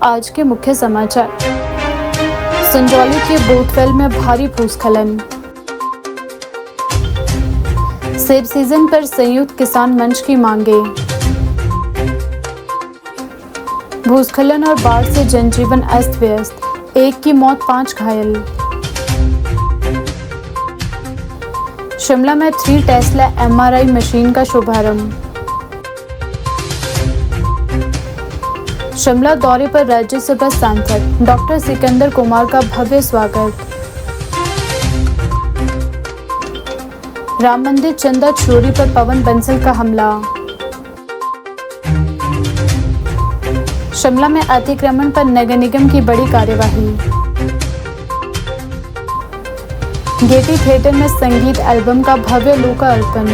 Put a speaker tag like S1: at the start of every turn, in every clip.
S1: आज के मुख्य समाचार। संजौली के बोथवेल में भारी भूस्खलन। सेब सीजन पर संयुक्त किसान मंच की मांगे। भूस्खलन और बाढ़ से जनजीवन अस्त व्यस्त, 1 की मौत 5 घायल। शिमला में 3 टेस्ला MRI मशीन का शुभारंभ। शिमला दौरे पर राज्यसभा सांसद डॉक्टर सिकंदर कुमार का भव्य स्वागत। राम मंदिर चंदा चोरी पर पवन बंसल का हमला। शिमला में अतिक्रमण पर नगर निगम की बड़ी कार्यवाही। गेटी थिएटर में संगीत एल्बम का भव्य लोकार्पण।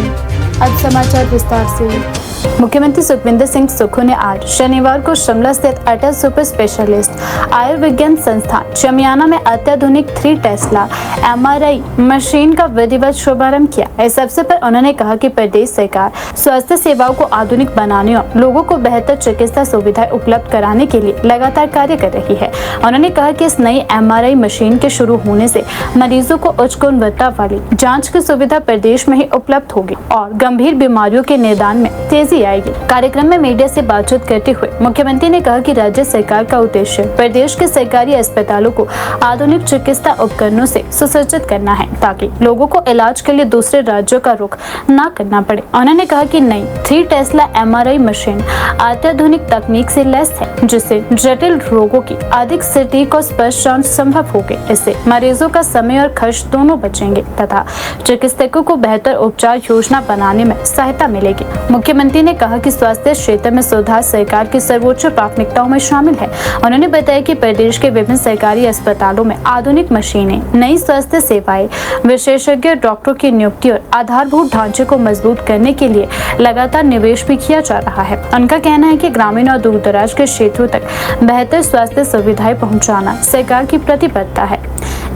S1: अब समाचार विस्तार से। मुख्यमंत्री सुखविंदर सिंह सुक्खू ने आज शनिवार को शिमला स्थित अटल सुपर स्पेशलिस्ट आयुर्विज्ञान संस्थान चमियाना में अत्याधुनिक 3 टेस्ला MRI मशीन का विधिवत शुभारंभ किया। इस अवसर पर उन्होंने कहा कि प्रदेश सरकार स्वास्थ्य सेवाओं को आधुनिक बनाने और लोगों को बेहतर चिकित्सा सुविधाएं उपलब्ध कराने के लिए लगातार कार्य कर रही है। उन्होंने कहा कि इस नई MRI मशीन के शुरू होने से मरीजों को उच्च गुणवत्ता वाली जाँच की सुविधा प्रदेश में ही उपलब्ध होगी और गंभीर बीमारियों के निदान में तेजी आएगी। कार्यक्रम में मीडिया से बातचीत करते हुए मुख्यमंत्री ने कहा कि राज्य सरकार का उद्देश्य प्रदेश के सरकारी अस्पतालों को आधुनिक चिकित्सा उपकरणों से सुसज्जित करना है ताकि लोगों को इलाज के लिए दूसरे राज्यों का रुख न करना पड़े। उन्होंने कहा कि नई 3 टेस्ला MRI मशीन अत्याधुनिक तकनीक से लैस है जिससे जटिल रोगों की अधिक सटीक और स्पष्ट जांच संभव होगी। इससे मरीजों का समय और खर्च दोनों बचेंगे तथा चिकित्सकों को बेहतर उपचार योजना बनाने में सहायता मिलेगी। मुख्यमंत्री ने कहा कि स्वास्थ्य क्षेत्र में सुधार सरकार की सर्वोच्च प्राथमिकताओं में शामिल है। उन्होंने बताया कि प्रदेश के विभिन्न सरकारी अस्पतालों में आधुनिक मशीनें, नई स्वास्थ्य सेवाएं, विशेषज्ञ डॉक्टरों की नियुक्ति और आधारभूत ढांचे को मजबूत करने के लिए लगातार निवेश भी किया जा रहा है। उनका कहना है कि ग्रामीण और दूर दराज के क्षेत्रों तक बेहतर स्वास्थ्य सुविधाएं पहुँचाना सरकार की प्रतिबद्धता है।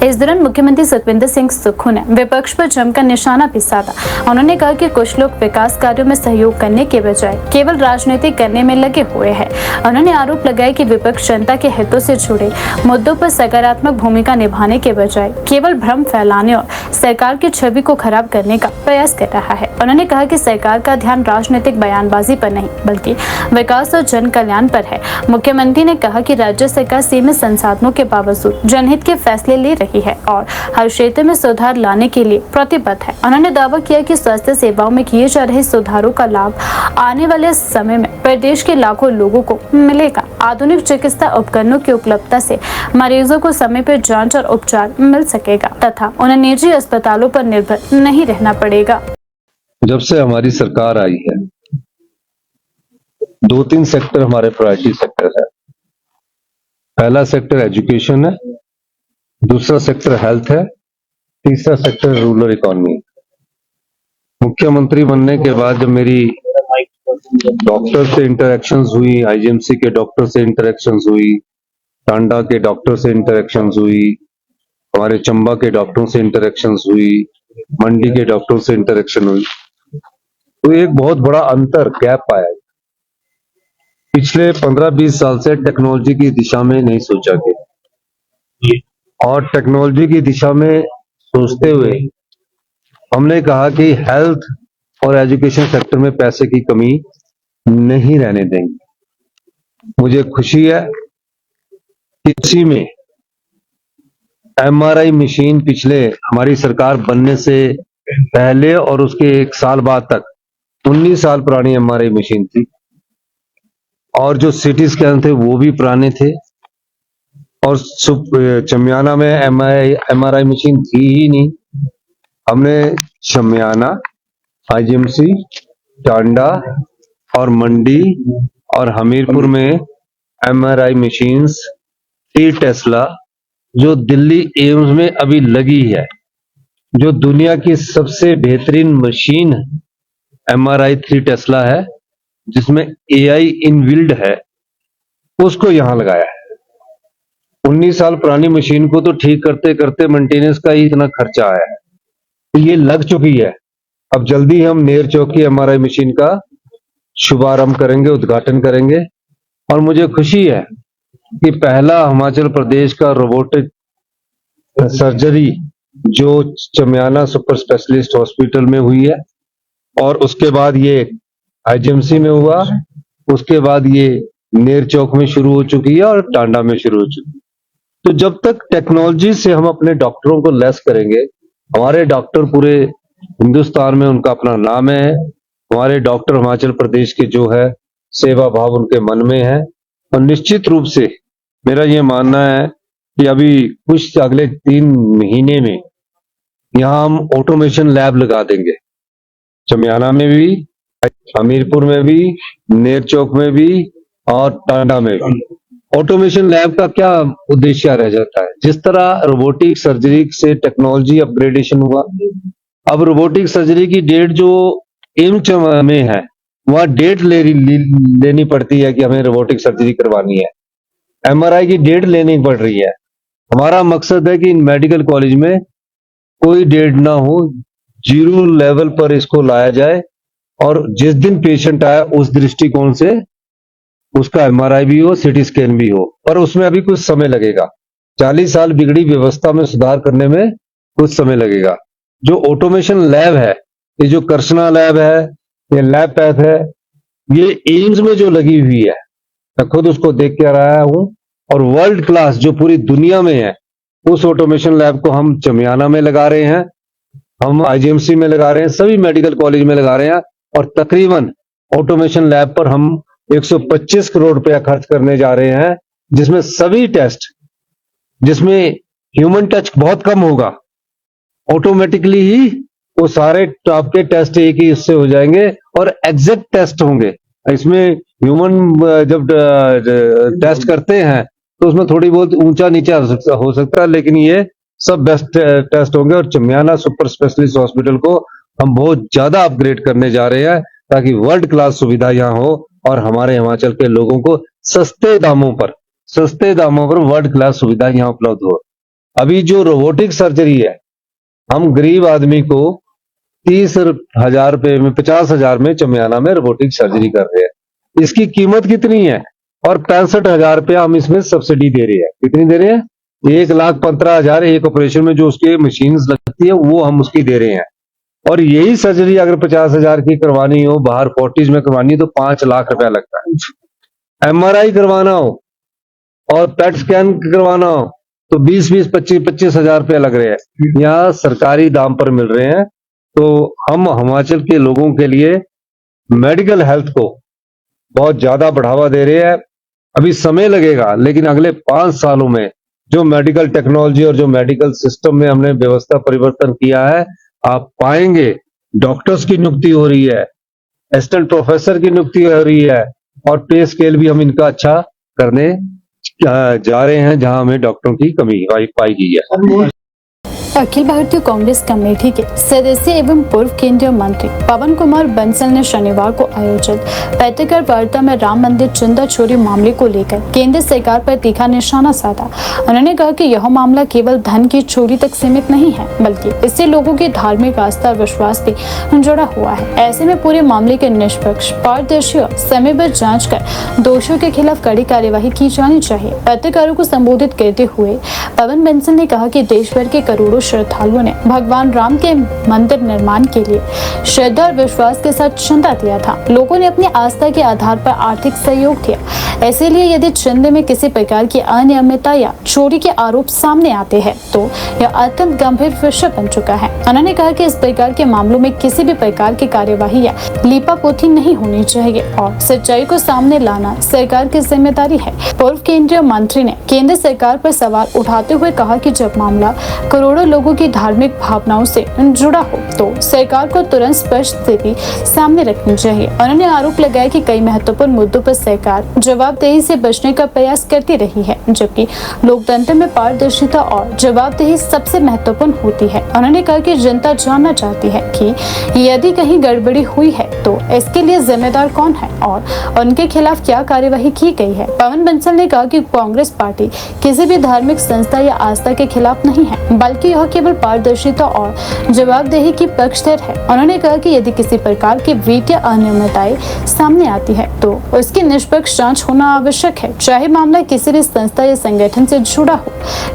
S1: इस दौरान मुख्यमंत्री सुखविंदर सिंह सुक्खू ने विपक्ष पर जमकर निशाना भी साधा। उन्होंने कहा कि कुछ लोग विकास कार्यों में सहयोग करने के बजाय केवल राजनीति करने में लगे हुए हैं। उन्होंने आरोप लगाया कि विपक्ष जनता के हितों से जुड़े मुद्दों पर सकारात्मक भूमिका निभाने के बजाय केवल भ्रम फैलाने और सरकार की छवि को खराब करने का प्रयास कर रहा है। उन्होंने कहा कि सरकार का ध्यान राजनीतिक बयानबाजी पर नहीं बल्कि विकास और जन कल्याण पर है। मुख्यमंत्री ने कहा कि राज्य सरकार सीमित संसाधनों के बावजूद जनहित के फैसले ले रही है और हर क्षेत्र में सुधार लाने के लिए प्रतिबद्ध है। उन्होंने दावा किया कि स्वास्थ्य सेवाओं में किए जा रहे सुधारों का लाभ आने वाले समय में प्रदेश के लाखों लोगों को मिलेगा। आधुनिक चिकित्सा उपकरणों की उपलब्धता से मरीजों को समय पर जांच और उपचार मिल सकेगा तथा उन्हें निजी अस्पतालों पर निर्भर नहीं रहना पड़ेगा।
S2: जब से हमारी सरकार आई है 2-3 सेक्टर हमारे प्रायोरिटी सेक्टर है। पहला सेक्टर एजुकेशन है, दूसरा सेक्टर हेल्थ है, तीसरा सेक्टर रूरल इकोनॉमी। मुख्यमंत्री बनने के बाद जब मेरी डॉक्टर से इंटरेक्शंस हुई, IGMC के डॉक्टर से इंटरेक्शंस हुई, टांडा के डॉक्टर से इंटरेक्शंस हुई, हमारे चंबा के डॉक्टरों से इंटरेक्शंस हुई, मंडी के डॉक्टरों से इंटरेक्शन हुई, तो एक बहुत बड़ा अंतर गैप आया। पिछले 15-20 साल से टेक्नोलॉजी की दिशा में नहीं सोचा गया और टेक्नोलॉजी की दिशा में सोचते हुए हमने कहा कि हेल्थ और एजुकेशन सेक्टर में पैसे की कमी नहीं रहने देंगे। मुझे खुशी है कि इसी में MRI मशीन पिछले हमारी सरकार बनने से पहले और उसके 1 साल बाद तक 19 साल पुरानी MRI मशीन थी और जो CT स्कैन थे वो भी पुराने थे और चमियाना में MRI मशीन थी ही नहीं। हमने चमियाना, IGMC, टांडा और मंडी और हमीरपुर में MRI मशीन्स 3 टेस्ला जो दिल्ली एम्स में अभी लगी है, जो दुनिया की सबसे बेहतरीन मशीन MRI 3 टेस्ला है जिसमें AI इनबिल्ड है, उसको यहां लगाया है। 19 साल पुरानी मशीन को तो ठीक करते करते मेंटेनेंस का ही इतना खर्चा आया है, तो ये लग चुकी है। अब जल्दी हम नेर चौक की MRI मशीन का शुभारंभ करेंगे, उद्घाटन करेंगे और मुझे खुशी है कि पहला हिमाचल प्रदेश का रोबोटिक सर्जरी जो चमियाना सुपर स्पेशलिस्ट हॉस्पिटल में हुई है, और उसके बाद ये आईजीएमसी में हुआ, उसके बाद ये नेर चौक में शुरू हो चुकी है और टांडा में शुरू हो चुकी है। तो जब तक टेक्नोलॉजी से हम अपने डॉक्टरों को लेस करेंगे, हमारे डॉक्टर पूरे हिंदुस्तान में उनका अपना नाम है, हमारे डॉक्टर हिमाचल प्रदेश के जो है सेवा भाव उनके मन में है, और निश्चित रूप से मेरा ये मानना है कि अभी कुछ अगले 3 महीने में यहाँ हम ऑटोमेशन लैब लगा देंगे, चमियाना में भी, हमीरपुर में भी, नेर चौक में भी और टांडा में भी। ऑटोमेशन लैब का क्या उद्देश्य रह जाता है, जिस तरह रोबोटिक सर्जरी से टेक्नोलॉजी अपग्रेडेशन हुआ, अब रोबोटिक सर्जरी की डेट जो एम्स में है वहां डेट लेनी पड़ती है कि हमें रोबोटिक सर्जरी करवानी है, एमआरआई की डेट लेनी पड़ रही है। हमारा मकसद है कि इन मेडिकल कॉलेज में कोई डेट ना हो, 0 लेवल पर इसको लाया जाए, और जिस दिन पेशेंट आए उस दृष्टिकोण से उसका एमआरआई भी हो, सिटी स्कैन भी हो, पर उसमें अभी कुछ समय लगेगा। 40 साल बिगड़ी व्यवस्था में सुधार करने में कुछ समय लगेगा। जो ऑटोमेशन लैब है, ये जो कर्शना लैब है, ये लैब पैथ है, ये एम्स में जो लगी हुई है, मैं खुद उसको देख के आया हूं, और वर्ल्ड क्लास जो पूरी दुनिया में है, उस ऑटोमेशन लैब को हम चमियाना में लगा रहे हैं, हम आईजीएमसी में लगा रहे हैं, सभी मेडिकल कॉलेज में लगा रहे हैं, और तकरीबन ऑटोमेशन लैब पर हम 125 करोड़ रुपया खर्च करने जा रहे हैं, जिसमें सभी टेस्ट, जिसमें ह्यूमन टच बहुत कम होगा, ऑटोमेटिकली ही वो सारे टॉप के टेस्ट एक ही इससे हो जाएंगे और एग्जैक्ट टेस्ट होंगे। इसमें ह्यूमन जब टेस्ट करते हैं तो उसमें थोड़ी बहुत ऊंचा नीचा हो सकता है, लेकिन ये सब बेस्ट टेस्ट होंगे, और चमियाना सुपर स्पेशलिस्ट हॉस्पिटल को हम बहुत ज्यादा अपग्रेड करने जा रहे हैं ताकि वर्ल्ड क्लास सुविधा यहाँ हो और हमारे हिमाचल के लोगों को सस्ते दामों पर वर्ल्ड क्लास सुविधा यहाँ उपलब्ध हो। अभी जो रोबोटिक सर्जरी है, हम गरीब आदमी को 30,000 रुपए में, 50,000 में चमियाना में रोबोटिक सर्जरी कर रहे हैं। इसकी कीमत कितनी है, और 65,000 रुपया हम इसमें सब्सिडी दे रहे हैं। कितनी दे रहे हैं? 1,15,000 एक ऑपरेशन में जो उसके मशीन्स लगती है वो हम उसकी दे रहे हैं। और यही सर्जरी अगर 50,000 की करवानी हो, बाहर फोर्टिज में करवानी हो, तो 5 लाख रुपया लगता है। एमआरआई करवाना हो और पेट स्कैन करवाना हो तो 20-20, 25-25 हजार रुपया लग रहे हैं। यहाँ सरकारी दाम पर मिल रहे हैं। तो हम हिमाचल के लोगों के लिए मेडिकल हेल्थ को बहुत ज्यादा बढ़ावा दे रहे हैं। अभी समय लगेगा, लेकिन अगले 5 सालों में जो मेडिकल टेक्नोलॉजी और जो मेडिकल सिस्टम में हमने व्यवस्था परिवर्तन किया है, आप पाएंगे डॉक्टर्स की नियुक्ति हो रही है, असिस्टेंट प्रोफेसर की नियुक्ति हो रही है, और पे स्केल भी हम इनका अच्छा करने जा रहे हैं जहां हमें डॉक्टरों की कमी पाई गई है।
S1: अखिल भारतीय कांग्रेस कमेटी के सदस्य एवं पूर्व केंद्रीय मंत्री पवन कुमार बंसल ने शनिवार को आयोजित पत्रकार वार्ता में राम मंदिर चंदा चोरी मामले को लेकर केंद्र सरकार पर तीखा निशाना साधा। उन्होंने कहा कि यह मामला केवल धन की चोरी तक सीमित नहीं है, बल्कि इससे लोगों की धार्मिक आस्था और विश्वास भी जुड़ा हुआ है। ऐसे में पूरे मामले के निष्पक्ष, पारदर्शी और समयबद्ध जाँच कर दोषियों के खिलाफ कड़ी कार्यवाही की जानी चाहिए। पत्रकारों को संबोधित करते हुए पवन बंसल ने कहा कि देश भर के करोड़ों श्रद्धालुओं ने भगवान राम के मंदिर निर्माण के लिए श्रद्धा और विश्वास के साथ चंदा दिया था। लोगों ने अपनी आस्था के आधार पर आर्थिक सहयोग दिया। इसीलिए यदि चंदे में किसी प्रकार की अनियमितता या चोरी के आरोप सामने आते हैं तो यह अत्यंत गंभीर विषय बन चुका है। उन्होंने कहा कि इस प्रकार के मामलों में किसी भी प्रकार की कार्यवाही या लीपापोती नहीं होनी चाहिए और सच्चाई को सामने लाना सरकार की जिम्मेदारी है। पूर्व केंद्रीय मंत्री ने केंद्र सरकार पर सवाल उठाते हुए कहा कि जब मामला करोड़ों लोगों की धार्मिक भावनाओं से जुड़ा हो तो सरकार को तुरंत स्पष्ट स्थिति सामने रखनी चाहिए। उन्होंने आरोप लगाया कि कई महत्वपूर्ण मुद्दों पर सरकार जवाबदेही से बचने का प्रयास करती रही है, जबकि लोकतंत्र में पारदर्शिता और जवाबदेही सबसे महत्वपूर्ण होती है। उन्होंने कहा कि जनता जानना चाहती है कि यदि कहीं गड़बड़ी हुई है तो इसके लिए जिम्मेदार कौन है और उनके खिलाफ क्या कार्यवाही की गई है। पवन बंसल ने कहा कि कांग्रेस पार्टी किसी भी धार्मिक संस्था या आस्था के खिलाफ नहीं है, बल्कि यह केवल पारदर्शिता और जवाबदेही की पक्षधर है। उन्होंने कहा कि यदि किसी प्रकार की वित्तीय अनियमितताएं सामने आती है तो उसकी निष्पक्ष जांच होना आवश्यक है, चाहे मामला किसी भी संस्था या संगठन से जुड़ा हो।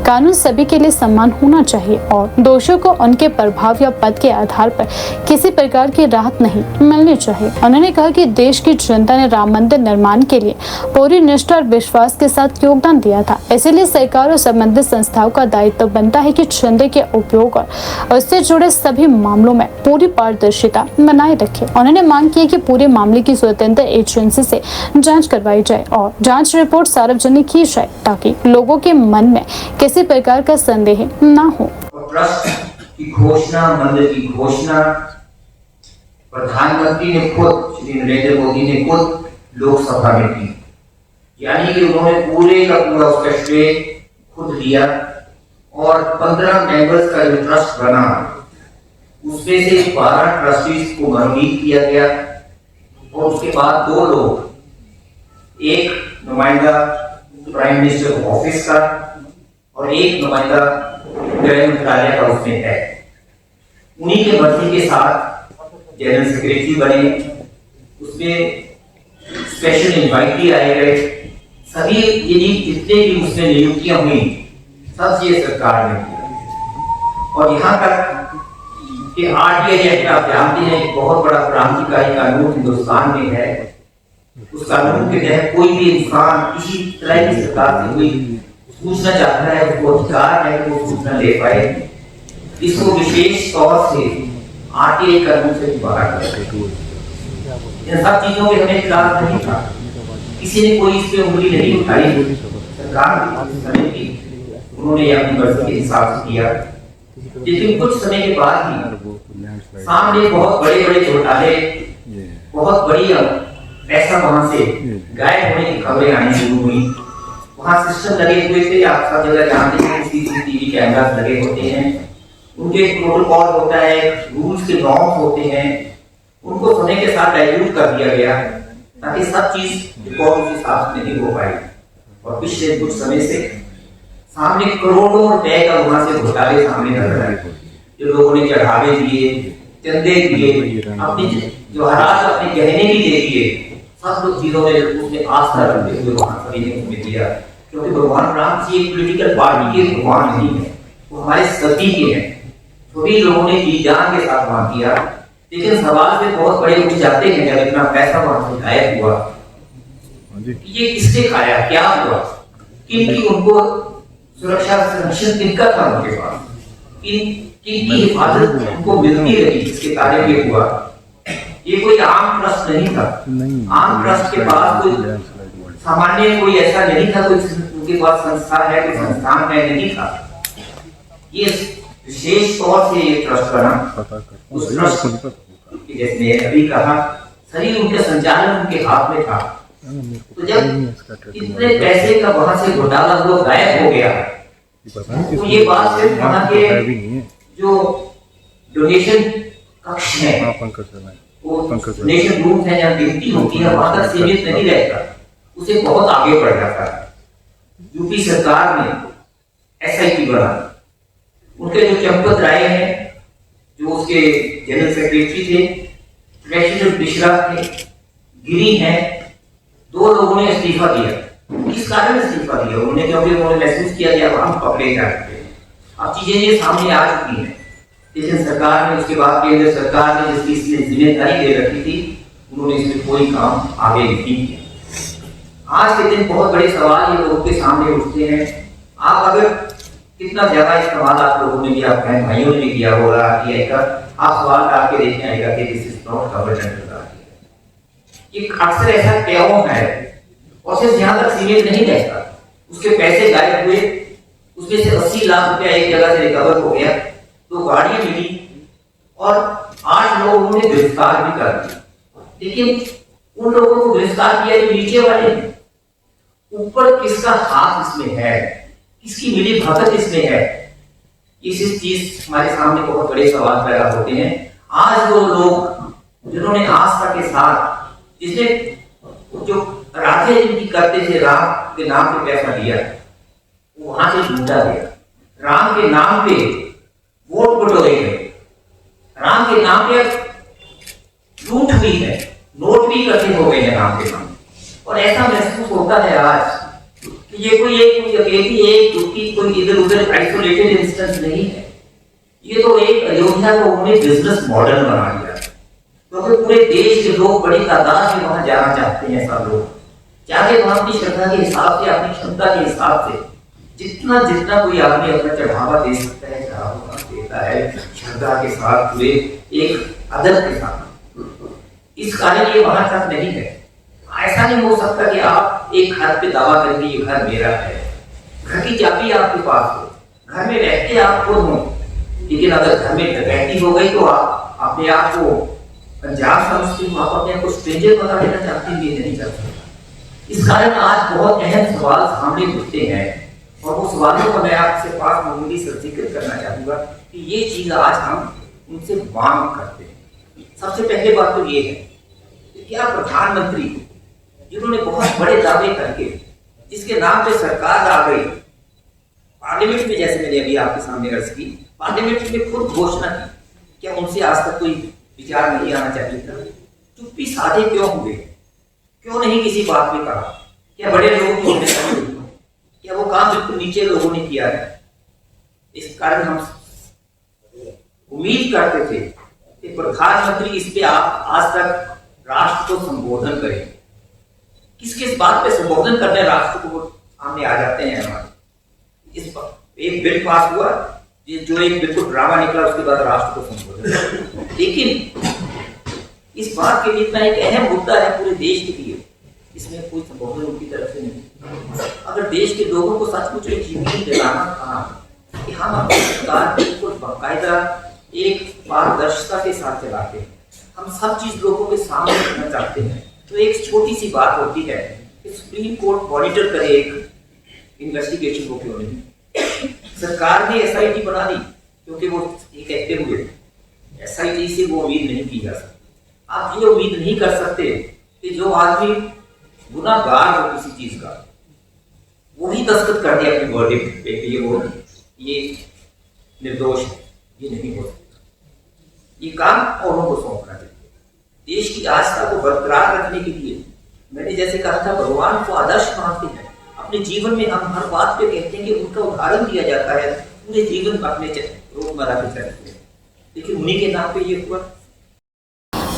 S1: कानून सभी के लिए समान होना चाहिए और दोषियों को उनके प्रभाव या पद के आधार पर किसी प्रकार की राहत नहीं मिलनी चाहिए। उन्होंने कहा कि देश की जनता ने राम मंदिर निर्माण के लिए पूरी निष्ठा और विश्वास के साथ योगदान दिया था, इसलिए सरकार और संबंधित संस्थाओं का दायित्व बनता है कि चंदे के उपयोग और उससे जुड़े सभी मामलों में पूरी पारदर्शिता बनाए रखे। उन्होंने मांग की कि पूरे मामले की स्वतंत्र एजेंसी से जांच करवाई जाए और जांच रिपोर्ट सार्वजनिक की जाए ताकि लोगों के मन में किसी प्रकार का संदेह न हो।
S3: ट्रस्ट की घोषणा, मंदिर की घोषणा प्रधानमंत्री ने खुद, श्री नरेंद्र मोदी ने खुद लोकसभा में की, यानी कि उन्होंने पूरे का पूरा उसका श्रेय खुद लिया और 15 मेंबर्स का जो ट्रस्ट बना उसमें से 12 ट्रस्टीज को मनोनीत किया गया और उसके बाद 2 लोग, एक नुमाइंदा प्राइम मिनिस्टर ऑफिस का और एक नुमाइंदा गृह मंत्रालय का उसमें है। उन्हीं के मर्जी के साथ जनरल सेक्रेटरी बने, उसमें स्पेशल इन्वाइटी आए गए, सभी जितने भी उसमें नियुक्तियां हुई सब ये सरकार ने किया। और यहाँ तक कि आरटीआई एक्ट आप जानते हैं बहुत बड़ा क्रांतिकारी कानून हिंदुस्तान में है। उस कानून के तहत कोई भी इंसान किसी तरह की सरकार से कोई पूछना चाहता है, उसको अधिकार है कि वो सूचना ले पाए। इसको विशेष तौर से आरटीआई कानून से बाहर कर इन सब चीजों के हमें खिलाफ नहीं था, किसी ने कोई इस पे उंगली नहीं उठाई। सरकार उन्होंने अपनी मर्जी के हिसाब से किया, लेकिन कुछ समय के बाद ही सामने बहुत बड़े बड़े घोटाले, बहुत बड़ी पैसा वहां से गायब होने की खबरें आनी शुरू हुई। वहां सिस्टम लगे हुए थे, आप सब जगह जानते हैं, सीसीटीवी कैमरा लगे होते हैं, उनके प्रोटोकॉल होता है, रूल्स के नॉर्म्स होते हैं, उनको समय के साथ डाइल्यूट कर दिया गया ताकि सब चीज रिकॉर्ड उस हिसाब से नहीं हो पाई। और पिछले कुछ समय से सामने करोड़ों रुपए का वहां से घोटाले सामने नजर आए, जो लोगों ने चढ़ावे दिए, चंदे दिए, अपनी जवाहरात अपने गहने भी दे दिए, सब लोग चीजों में उसमें आस्था रखते हुए वहां सभी ने उसमें दिया। क्योंकि भगवान राम जी एक पॉलिटिकल पार्टी के भगवान नहीं है, वो हमारे सभी के हैं। सभी लोगों ने जी जान के साथ वहां किया, लेकिन सवाल से बहुत बड़े उठ जाते हैं जब इतना पैसा वहां से गायब हुआ, ये किसने खाया, क्या हुआ, किनकी उनको सुरक्षा संरक्षण किनका था उनके पास, किनकी हिफाजत उनको मिलती रही, इसके कारण ये हुआ। ये कोई आम ट्रस्ट नहीं था। आम ट्रस्ट के पास कोई सामान्य कोई ऐसा नहीं था, कोई उनके पास संस्था है, कोई संस्थान है, नहीं था। ये विशेष तौर से ये ट्रस्ट बना। उस ट्रस्ट जैसे अभी कहा, शरीर उनके संचालन उनके हाथ में था। तो जब इतने पैसे का वहां से घोटाला हुआ, गायब हो गया, तो ये बात सिर्फ वहां के जो डोनेशन कक्ष है, वो डोनेशन रूम है जहाँ गिनती होती है, वहां तक सीमित नहीं रहता, उसे बहुत आगे बढ़ जाता है। यूपी सरकार ने एसआईटी बना, उनके जो चंपत राय हैं, जो उसके जनरल सेक्रेटरी थे, प्रेसिडेंट मिश्रा थे, गिरी हैं, 2 लोगों ने इस्तीफा दिया। किस कारण इस्तीफा दिया उन्होंने? क्योंकि उन्होंने महसूस किया कि अब हम पकड़े जा चुके हैं, अब चीजें ये सामने आ चुकी हैं। लेकिन सरकार ने उसके बाद केंद्र सरकार ने जिसकी इसलिए जिम्मेदारी दे रखी थी, उन्होंने इसमें कोई काम आगे नहीं किया। आज के दिन बहुत बड़े सवाल ये लोगों के सामने उठते हैं। आप अगर कितना ज्यादा इस्तेमाल आप लोगों ने भी, आप बहन भाइयों ने भी किया होगा आरटीआई का, आप सवाल काट के देखने आएगा कि this is not covered under the RTI. ये अक्सर ऐसा क्यों है, और सिर्फ यहाँ तक सीमित नहीं रहता, उसके पैसे गायब हुए, उसमें से 80 लाख रुपया एक जगह से रिकवर हो गया, 2 गाड़ियां मिली और 8 लोग उन्होंने गिरफ्तार भी कर दिए। लेकिन उन लोगों को गिरफ्तार किया जो नीचे वाले, ऊपर किसका हाथ इसमें है, किसकी मिली भगत इसमें है, इस चीज हमारे सामने बहुत बड़े सवाल पैदा होते हैं। आज वो लोग जिन्होंने आस्था के साथ, जिसने जो राधे जिनकी करते थे, राम के नाम पे पैसा दिया, वो वहां से लूटा गया। राम के नाम पे वोट बटोरे गए, राम के नाम पे लूट हुई है, नोट भी इकट्ठे हो गए हैं राम के नाम। और ऐसा महसूस होता है आज कि ये कोई अकेली एक दुखी कोई इधर उधर आइसोलेटेड इंस्टेंस नहीं है, ये तो एक अयोध्या को उन्होंने बिजनेस मॉडल बना दिया, क्योंकि पूरे देश के लोग बड़ी तादाद में वहां जाना चाहते हैं। सब लोग चाहे वहां अपनी श्रद्धा के हिसाब से, अपनी क्षमता के हिसाब से जितना जितना कोई आदमी अपना चढ़ावा दे सकता है, चढ़ावा देता है श्रद्धा के साथ, पूरे एक अदब के साथ। इस कारण ये वहां तक नहीं है। ऐसा नहीं हो सकता कि आप एक घर पे दावा करेंगे ये घर मेरा है, घर की चाबी आपके पास हो, घर में रहते आप खुद हो, लेकिन अगर घर में डकैती हो गई तो आप अपने आप को पंजाब समझते हो, आप अपने आप को स्ट्रेंजर बना देना चाहते हैं, ये नहीं चाहते। इस कारण आज बहुत अहम सवाल सामने उठते हैं और वो सवालों को मैं आपसे पास मामूली से जिक्र करना चाहूंगा कि ये चीज आज हम उनसे मांग करते हैं। सबसे पहले बात तो ये है कि क्या प्रधानमंत्री जिन्होंने बहुत बड़े दावे करके, जिसके नाम पे सरकार आ गई, पार्लियामेंट में जैसे मैंने अभी आपके सामने अर्ज की, पार्लियामेंट में खुद घोषणा की, क्या उनसे आज तक कोई विचार नहीं आना चाहिए था? चुप्पी साधे क्यों हुए? क्यों नहीं किसी बात में कहा? क्या बड़े लोगों की जिम्मेदारी हुई? क्या वो काम बिल्कुल नीचे लोगों ने किया है? इस कारण हम उम्मीद करते थे कि प्रधानमंत्री इस पे आप आज तक राष्ट्र को संबोधन करें। किस किस बात पे संबोधन करने राष्ट्र को सामने आ जाते हैं हमारे। इस पर एक बिल पास हुआ जो एक बिल्कुल ड्रामा निकला, उसके बाद राष्ट्र को संबोधन। लेकिन इस बात के लिए इतना एक अहम मुद्दा है पूरे देश के लिए, इसमें कोई संबोधन उनकी तरफ से नहीं। अगर देश के लोगों को सचमुच एक यकीन दिलाना था कि हम अपनी सरकार बिल्कुल बाकायदा एक पारदर्शिता के साथ चलाते हैं, हम सब चीज लोगों के सामने रखना चाहते हैं, तो एक छोटी सी बात होती है कि सुप्रीम कोर्ट मॉनिटर करे एक इन्वेस्टिगेशन को, क्यों नहीं? सरकार ने एसआईटी बना दी क्योंकि वो ये कहते हुए एसआईटी से वो उम्मीद नहीं की जा सकती। आप ये उम्मीद नहीं कर सकते कि जो आदमी गुनाहगार हो किसी चीज का, वही दस्तखत कर दिया अपनी वर्डिक्ट पे कि ये निर्दोष है, ये नहीं हो सकता। ये काम औरों को सौंपना चाहिए। देश की आस्था को बरकरार रखने के लिए मैंने जैसे कहा था, भगवान को आदर्श मानते हैं। अपने जीवन में हम हर बात पे कहते हैं कि उनका उदाहरण दिया जाता है पूरे जीवन में अपने रोजमर्रा के चरित्र में, लेकिन उन्हीं के नाम पे ये हुआ।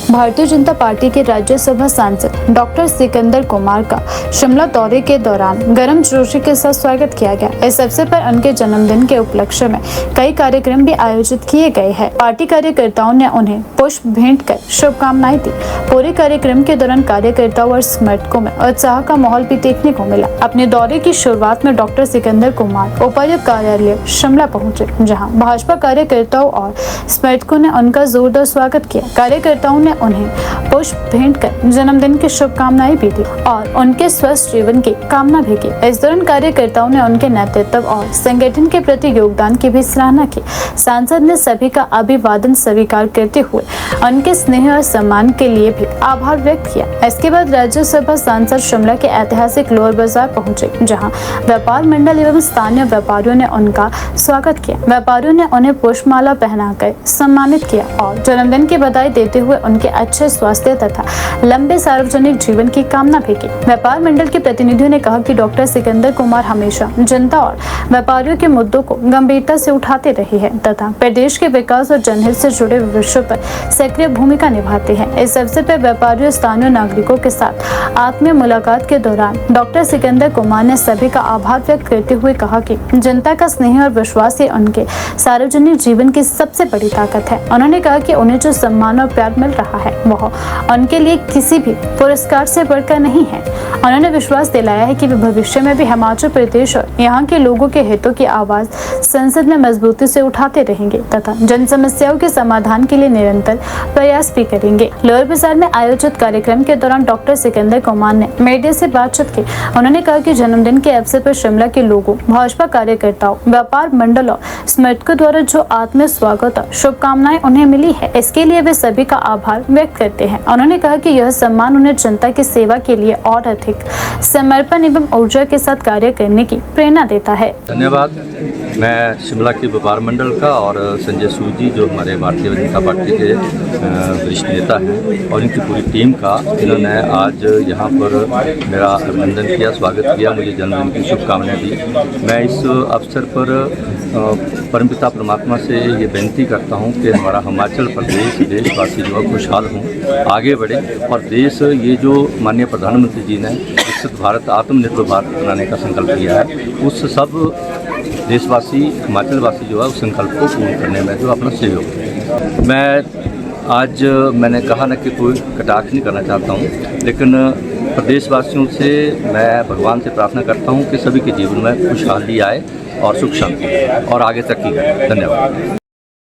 S1: भारतीय जनता पार्टी के राज्यसभा सांसद डॉक्टर सिकंदर कुमार का शिमला दौरे के दौरान गर्मजोशी के साथ स्वागत किया गया। इस अवसर पर उनके जन्मदिन के उपलक्ष्य में कई कार्यक्रम भी आयोजित किए गए हैं। पार्टी कार्यकर्ताओं ने उन्हें पुष्प भेंट कर शुभकामनाएं दी। पूरे कार्यक्रम के दौरान कार्यकर्ताओं और समर्थकों में उत्साह का माहौल भी देखने को मिला। अपने दौरे की शुरुआत में डॉक्टर सिकंदर कुमार उपायुक्त कार्यालय शिमला पहुंचे, जहां भाजपा कार्यकर्ताओं और समर्थकों ने उनका जोरदार स्वागत किया। कार्यकर्ताओं ने उन्हें पुष्प भेंट कर जन्मदिन की शुभकामनाएं भी दी और उनके स्वस्थ जीवन की कामना भी की। इस दौरान कार्यकर्ताओं ने उनके नेतृत्व और संगठन के प्रति योगदान की भी सराहना की। सांसद ने सभी का अभिवादन स्वीकार करते हुए उनके स्नेह और सम्मान के लिए भी आभार व्यक्त किया। इसके बाद राज्यसभा सांसद शिमला के ऐतिहासिक लोअर बाजार पहुंचे, जहां व्यापार मंडल एवं स्थानीय व्यापारियों ने उनका स्वागत किया। व्यापारियों ने उन्हें पुष्पमाला पहनाकर सम्मानित किया और जन्मदिन की बधाई देते हुए उनके अच्छे स्वास्थ्य तथा लंबे सार्वजनिक जीवन की कामना भी की। व्यापार मंडल के प्रतिनिधियों ने कहा कि डॉक्टर सिकंदर कुमार हमेशा जनता और व्यापारियों के मुद्दों को गंभीरता से उठाते रहे हैं तथा प्रदेश के विकास और जनहित से जुड़े विषयों पर सक्रिय भूमिका निभाते हैं। इस अवसर पर व्यापारियों स्थानीय नागरिकों के साथ आत्मीय मुलाकात के दौरान डॉक्टर सिकंदर कुमार ने सभी का आभार व्यक्त करते हुए कहा कि जनता का स्नेह और विश्वास ही उनके सार्वजनिक जीवन की सबसे बड़ी ताकत है। उन्होंने कहा कि उन्हें जो सम्मान और प्यार मिल रहा है वह उनके लिए किसी भी पुरस्कार से बढ़कर नहीं है। उन्होंने विश्वास दिलाया है कि वे भविष्य में भी हिमाचल प्रदेश और यहाँ के लोगों के हितों की आवाज संसद में मजबूती से उठाते रहेंगे तथा जन समस्याओं के समाधान के लिए निरंतर प्रयास भी करेंगे। लोअर बाजार में आयोजित कार्यक्रम के दौरान डॉक्टर सिकंदर कुमार ने मीडिया से बातचीत की। उन्होंने कहा कि जन्मदिन के अवसर पर शिमला के लोगों, भाजपा कार्यकर्ताओं, व्यापार मंडल और समर्थकों द्वारा जो आत्मीय स्वागत और शुभकामनाएं उन्हें मिली है, इसके लिए वे सभी का आभार व्यक्त करते हैं। उन्होंने कहा कि यह सम्मान उन्हें जनता की सेवा के लिए और अधिक समर्पण एवं ऊर्जा के साथ कार्य करने की प्रेरणा देता है।
S4: धन्यवाद। मैं शिमला के व्यापार मंडल का और संजय सूद जी जो हमारे भारतीय जनता पार्टी के वरिष्ठ नेता हैं और इनकी पूरी टीम का, इन्होंने आज यहाँ पर मेरा अभिनंदन किया, स्वागत किया, मुझे जन्मदिन की शुभकामनाएं दी। मैं इस अवसर पर परमपिता परमात्मा से ये बेनती करता हूँ कि हमारा हिमाचल प्रदेश, देशवासी जो है खुशहाल हों, आगे बढ़े और देश, ये जो माननीय प्रधानमंत्री जी ने विकसित भारत, आत्मनिर्भर भारत बनाने का संकल्प लिया है, उस सब देशवासी, हिमाचल वासी जो है उस संकल्प को पूर्ण करने में जो अपना सहयोग करें। मैंने कहा न कि कोई कटाक्ष नहीं करना चाहता हूँ, लेकिन प्रदेशवासियों से मैं भगवान से प्रार्थना करता हूँ कि सभी के जीवन में खुशहाली आए और सुख शांति और आगे तरक्की करें। धन्यवाद।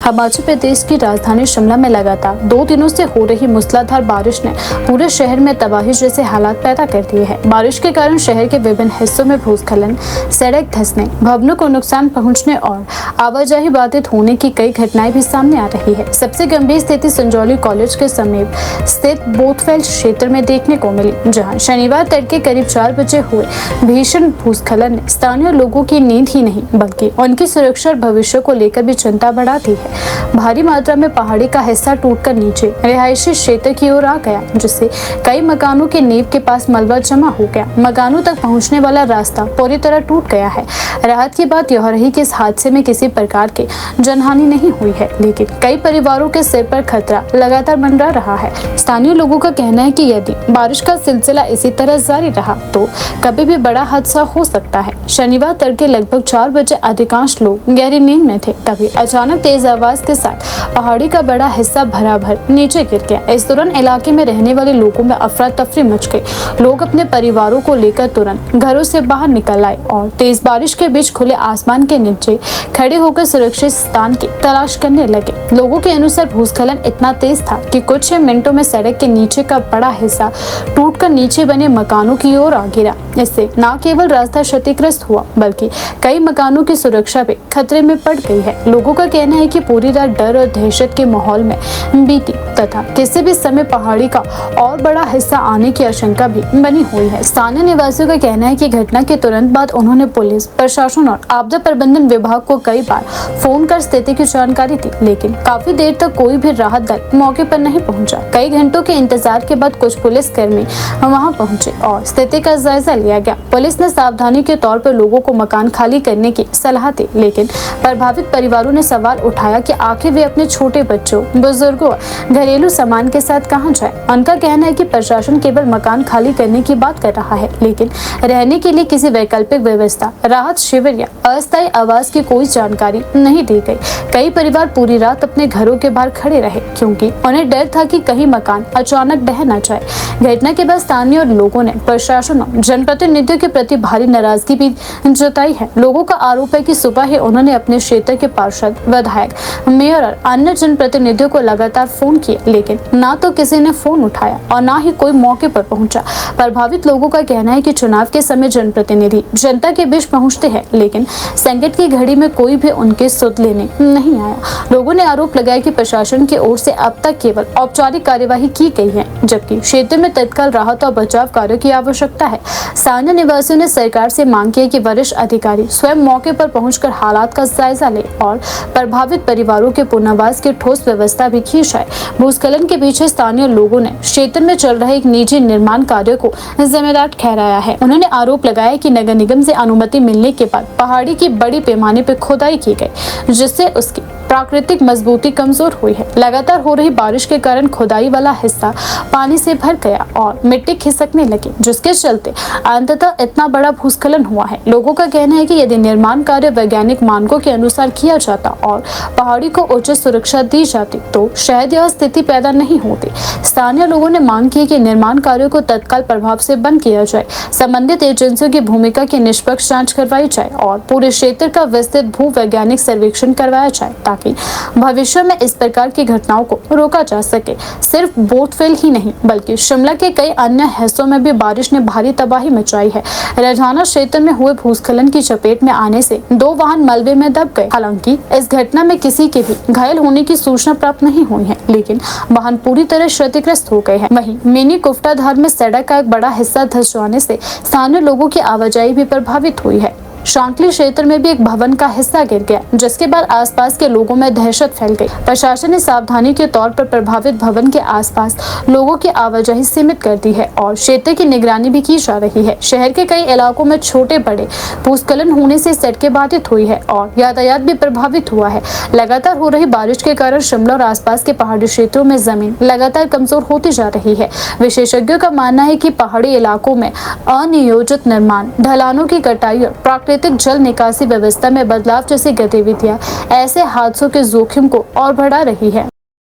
S1: हिमाचल प्रदेश की राजधानी शिमला में लगातार 2 दिनों से हो रही मूसलाधार बारिश ने पूरे शहर में तबाही जैसे हालात पैदा कर दिए हैं। बारिश के कारण शहर के विभिन्न हिस्सों में भूस्खलन, सड़क धंसने, भवनों को नुकसान पहुंचने और आवाजाही बाधित होने की कई घटनाएं भी सामने आ रही है। सबसे गंभीर स्थिति संजौली कॉलेज के समीप स्थित बोथफेल्ड क्षेत्र में देखने को मिली, जहाँ शनिवार तड़के करीब 4 बजे हुए भीषण भूस्खलन ने स्थानीय लोगों की नींद ही नहीं बल्कि उनकी सुरक्षा और भविष्य को लेकर भी चिंता बढ़ा दी है। भारी मात्रा में पहाड़ी का हिस्सा टूटकर नीचे रिहायशी क्षेत्र की ओर आ गया, जिससे कई मकानों के नींव के पास मलबा जमा हो गया। मकानों तक पहुंचने वाला रास्ता पूरी तरह टूट गया है। राहत की बात यह रही कि इस हादसे में किसी प्रकार की जनहानि नहीं हुई है, लेकिन कई परिवारों के सिर पर खतरा लगातार मंडरा रहा है। स्थानीय लोगों का कहना है कि यदि बारिश का सिलसिला इसी तरह जारी रहा तो कभी भी बड़ा हादसा हो सकता है। शनिवार तड़के लगभग 4 बजे अधिकांश लोग गहरी नींद में थे, तभी अचानक तेज आवाज के साथ पहाड़ी का बड़ा हिस्सा भराभर नीचे गिर गया। इस दौरान इलाके में रहने वाले लोगों में अफरा तफरी मच गई। लोग अपने परिवारों को लेकर तुरंत घरों से बाहर निकल आए और तेज बारिश के बीच खुले आसमान के नीचे खड़े होकर सुरक्षित स्थान की तलाश करने लगे। लोगों के अनुसार भूस्खलन इतना तेज था कि कुछ ही मिनटों में सड़क के नीचे का बड़ा हिस्सा टूटकर नीचे बने मकानों की ओर आ गिरा। इससे न केवल रास्ता क्षतिग्रस्त हुआ बल्कि कई मकानों की सुरक्षा भी खतरे में पड़ गई है। लोगों का कहना है कि पूरी रात डर और दहशत के माहौल में बीती तथा किसी भी समय पहाड़ी का और बड़ा हिस्सा आने की आशंका भी बनी हुई है। स्थानीय निवासियों का कहना है कि घटना के तुरंत बाद उन्होंने पुलिस प्रशासन और आपदा प्रबंधन विभाग को कई बार फोन कर स्थिति की जानकारी दी, लेकिन काफी देर तक कोई भी राहत दल मौके पर नहीं पहुंचा। कई घंटों के इंतजार के बाद कुछ पुलिसकर्मी वहां पहुंचे और स्थिति का जायजा लिया गया। पुलिस ने सावधानी के तौर पर लोगों को मकान खाली करने की सलाह दी, लेकिन प्रभावित परिवारों ने सवाल उठाया कि आखिर वे अपने छोटे बच्चों, बुजुर्गों और घरेलू सामान के साथ कहां जाएं। उनका कहना है कि प्रशासन केवल मकान खाली करने की बात कर रहा है, लेकिन रहने के लिए किसी वैकल्पिक व्यवस्था, राहत शिविर या अस्थायी आवास की कोई जानकारी नहीं दी गई। कई परिवार पूरी रात अपने घरों के बाहर खड़े रहे क्योंकि उन्हें डर था कि कहीं मकान अचानक ढह न जाए। घटना के बाद स्थानीय लोगों ने प्रशासन और जनप्रतिनिधियों के प्रति भारी नाराजगी भी जताई है। लोगों का आरोप है कि सुबह ही उन्होंने अपने क्षेत्र के पार्षद, विधायक, मेयर और अन्य जनप्रतिनिधियों को लगातार फोन किए, लेकिन ना तो किसी ने फोन उठाया और ना ही कोई मौके पर पहुंचा। प्रभावित लोगों का कहना है कि चुनाव के समय जनप्रतिनिधि जनता के बीच पहुंचते हैं, लेकिन संकट की घड़ी में कोई भी उनके सुध लेने नहीं आया। लोगों ने आरोप लगाया कि प्रशासन की ओर से अब तक केवल औपचारिक कार्यवाही की गई है, जबकि क्षेत्र में तत्काल राहत और बचाव कार्यों की आवश्यकता है। स्थानीय निवासियों ने सरकार से मांग की कि वरिष्ठ अधिकारी स्वयं मौके पर पहुंचकर हालात का जायजा ले और प्रभावित परिवारों के पुनर्वास की ठोस व्यवस्था भी की जाए। भूस्खलन के पीछे स्थानीय लोगों ने क्षेत्र में चल रहे एक निजी निर्माण कार्य को जिम्मेदार ठहराया है। उन्होंने आरोप लगाया कि नगर निगम से अनुमति मिलने के बाद पहाड़ी की बड़ी पैमाने पर खुदाई की गई, जिससे उसकी प्राकृतिक मजबूती कमजोर हुई है। लगातार हो रही बारिश के कारण खुदाई वाला हिस्सा पानी से भर गया और मिट्टी खिसकने लगी, जिसके चलते अंततः इतना बड़ा भूस्खलन हुआ है। लोगों का कहना है कि यदि निर्माण कार्य वैज्ञानिक मानकों के अनुसार किया जाता और पहाड़ी को उचित सुरक्षा दी जाती तो शायद यह स्थिति पैदा नहीं होती। स्थानीय लोगों ने मांग की कि निर्माण कार्यों को तत्काल प्रभाव से बंद किया जाए, संबंधित एजेंसियों की भूमिका की निष्पक्ष जांच करवाई जाए और पूरे क्षेत्र का विस्तृत भू वैज्ञानिक सर्वेक्षण करवाया जाए ताकि भविष्य में इस प्रकार की घटनाओं को रोका जा सके। सिर्फ बोटफेल ही नहीं बल्कि शिमला के कई अन्य हिस्सों में भी बारिश ने भारी तबाही मचाई है। राजधानी क्षेत्र में हुए भूस्खलन की चपेट में आने से 2 वाहन मलबे में दब गए। हालांकि इस घटना में किसी के भी घायल होने की सूचना प्राप्त नहीं हुई है, लेकिन वाहन पूरी तरह क्षतिग्रस्त हो गए हैं। वहीं मिनी कुफ्टाधार में सड़क का एक बड़ा हिस्सा धंस जाने से स्थानीय लोगों की आवाजाही भी प्रभावित हुई है। शांकली क्षेत्र में भी एक भवन का हिस्सा गिर गया, जिसके बाद आसपास के लोगों में दहशत फैल गई। प्रशासन ने सावधानी के तौर पर प्रभावित भवन के आसपास लोगों की आवाजाही सीमित कर दी है और क्षेत्र की निगरानी भी की जा रही है। शहर के कई इलाकों में छोटे बड़े भूस्खलन होने से सड़कें बाधित हुई है और यातायात भी प्रभावित हुआ है। लगातार हो रही बारिश के कारण शिमला और आसपास के पहाड़ी क्षेत्रों में जमीन लगातार कमजोर होती जा रही है। विशेषज्ञों का मानना है कि पहाड़ी इलाकों में अनियोजित निर्माण, ढलानों की कटाई और प्राकृतिक जल निकासी व्यवस्था में बदलाव जैसी गतिविधियां ऐसे हादसों के जोखिम को और बढ़ा रही है।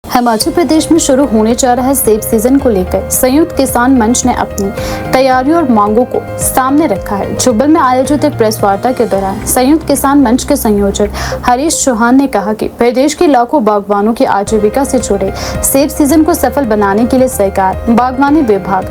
S1: हिमाचल प्रदेश में शुरू होने जा रहा सेब सीजन को लेकर संयुक्त किसान मंच ने अपनी तैयारियों और मांगों को सामने रखा है। जुब्बल में आयोजित एक प्रेस वार्ता के दौरान संयुक्त किसान मंच के संयोजक हरीश चौहान ने कहा कि प्रदेश के लाखों बागवानों की आजीविका से जुड़े सेब सीजन को सफल बनाने के लिए सरकार, बागवानी विभाग,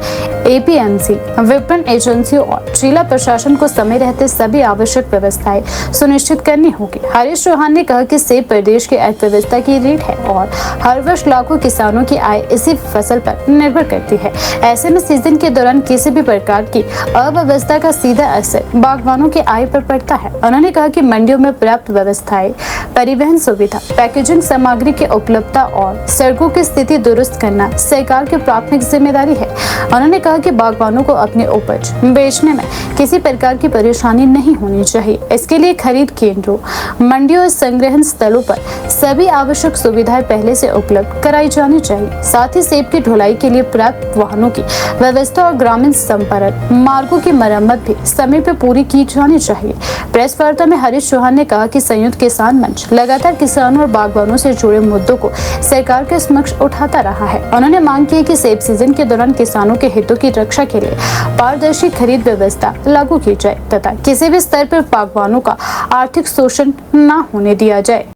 S1: APMC, विपणन एजेंसियों और जिला प्रशासन को समय रहते सभी आवश्यक व्यवस्थाएं सुनिश्चित करनी होगी। हरीश चौहान ने कहा कि सेब प्रदेश की अर्थव्यवस्था की रीढ़ है और हर वर्ष लाखों किसानों की आय इसी फसल पर निर्भर करती है। ऐसे में सीजन के दौरान किसी भी प्रकार की अव्यवस्था का सीधा असर बागवानों की आय पर पड़ता है। उन्होंने कहा कि मंडियों में पर्याप्त व्यवस्थाएं, परिवहन सुविधा, पैकेजिंग सामग्री की उपलब्धता और सड़कों की स्थिति दुरुस्त करना सरकार की प्राथमिक जिम्मेदारी है। उन्होंने कहा कि बागवानों को अपनी उपज बेचने में किसी प्रकार की परेशानी नहीं होनी चाहिए। इसके लिए खरीद केंद्रों, मंडियों और संग्रहण स्थलों पर सभी आवश्यक सुविधाएं पहले से उपलब्ध कराई जानी चाहिए। साथ ही सेब की ढुलाई के लिए पर्याप्त वाहनों की व्यवस्था और ग्रामीण संपर्क मार्गों की मरम्मत भी समय पर पूरी की जानी चाहिए। प्रेस वार्ता में हरीश चौहान ने कहा कि संयुक्त किसान मंच लगातार किसानों और बागवानों से जुड़े मुद्दों को सरकार के समक्ष उठाता रहा है। उन्होंने मांग की कि सेब सीजन के दौरान किसानों के हितों की रक्षा के लिए पारदर्शी खरीद व्यवस्था लागू की जाए तथा किसी भी स्तर पर बागवानों का आर्थिक शोषण न होने दिया जाए।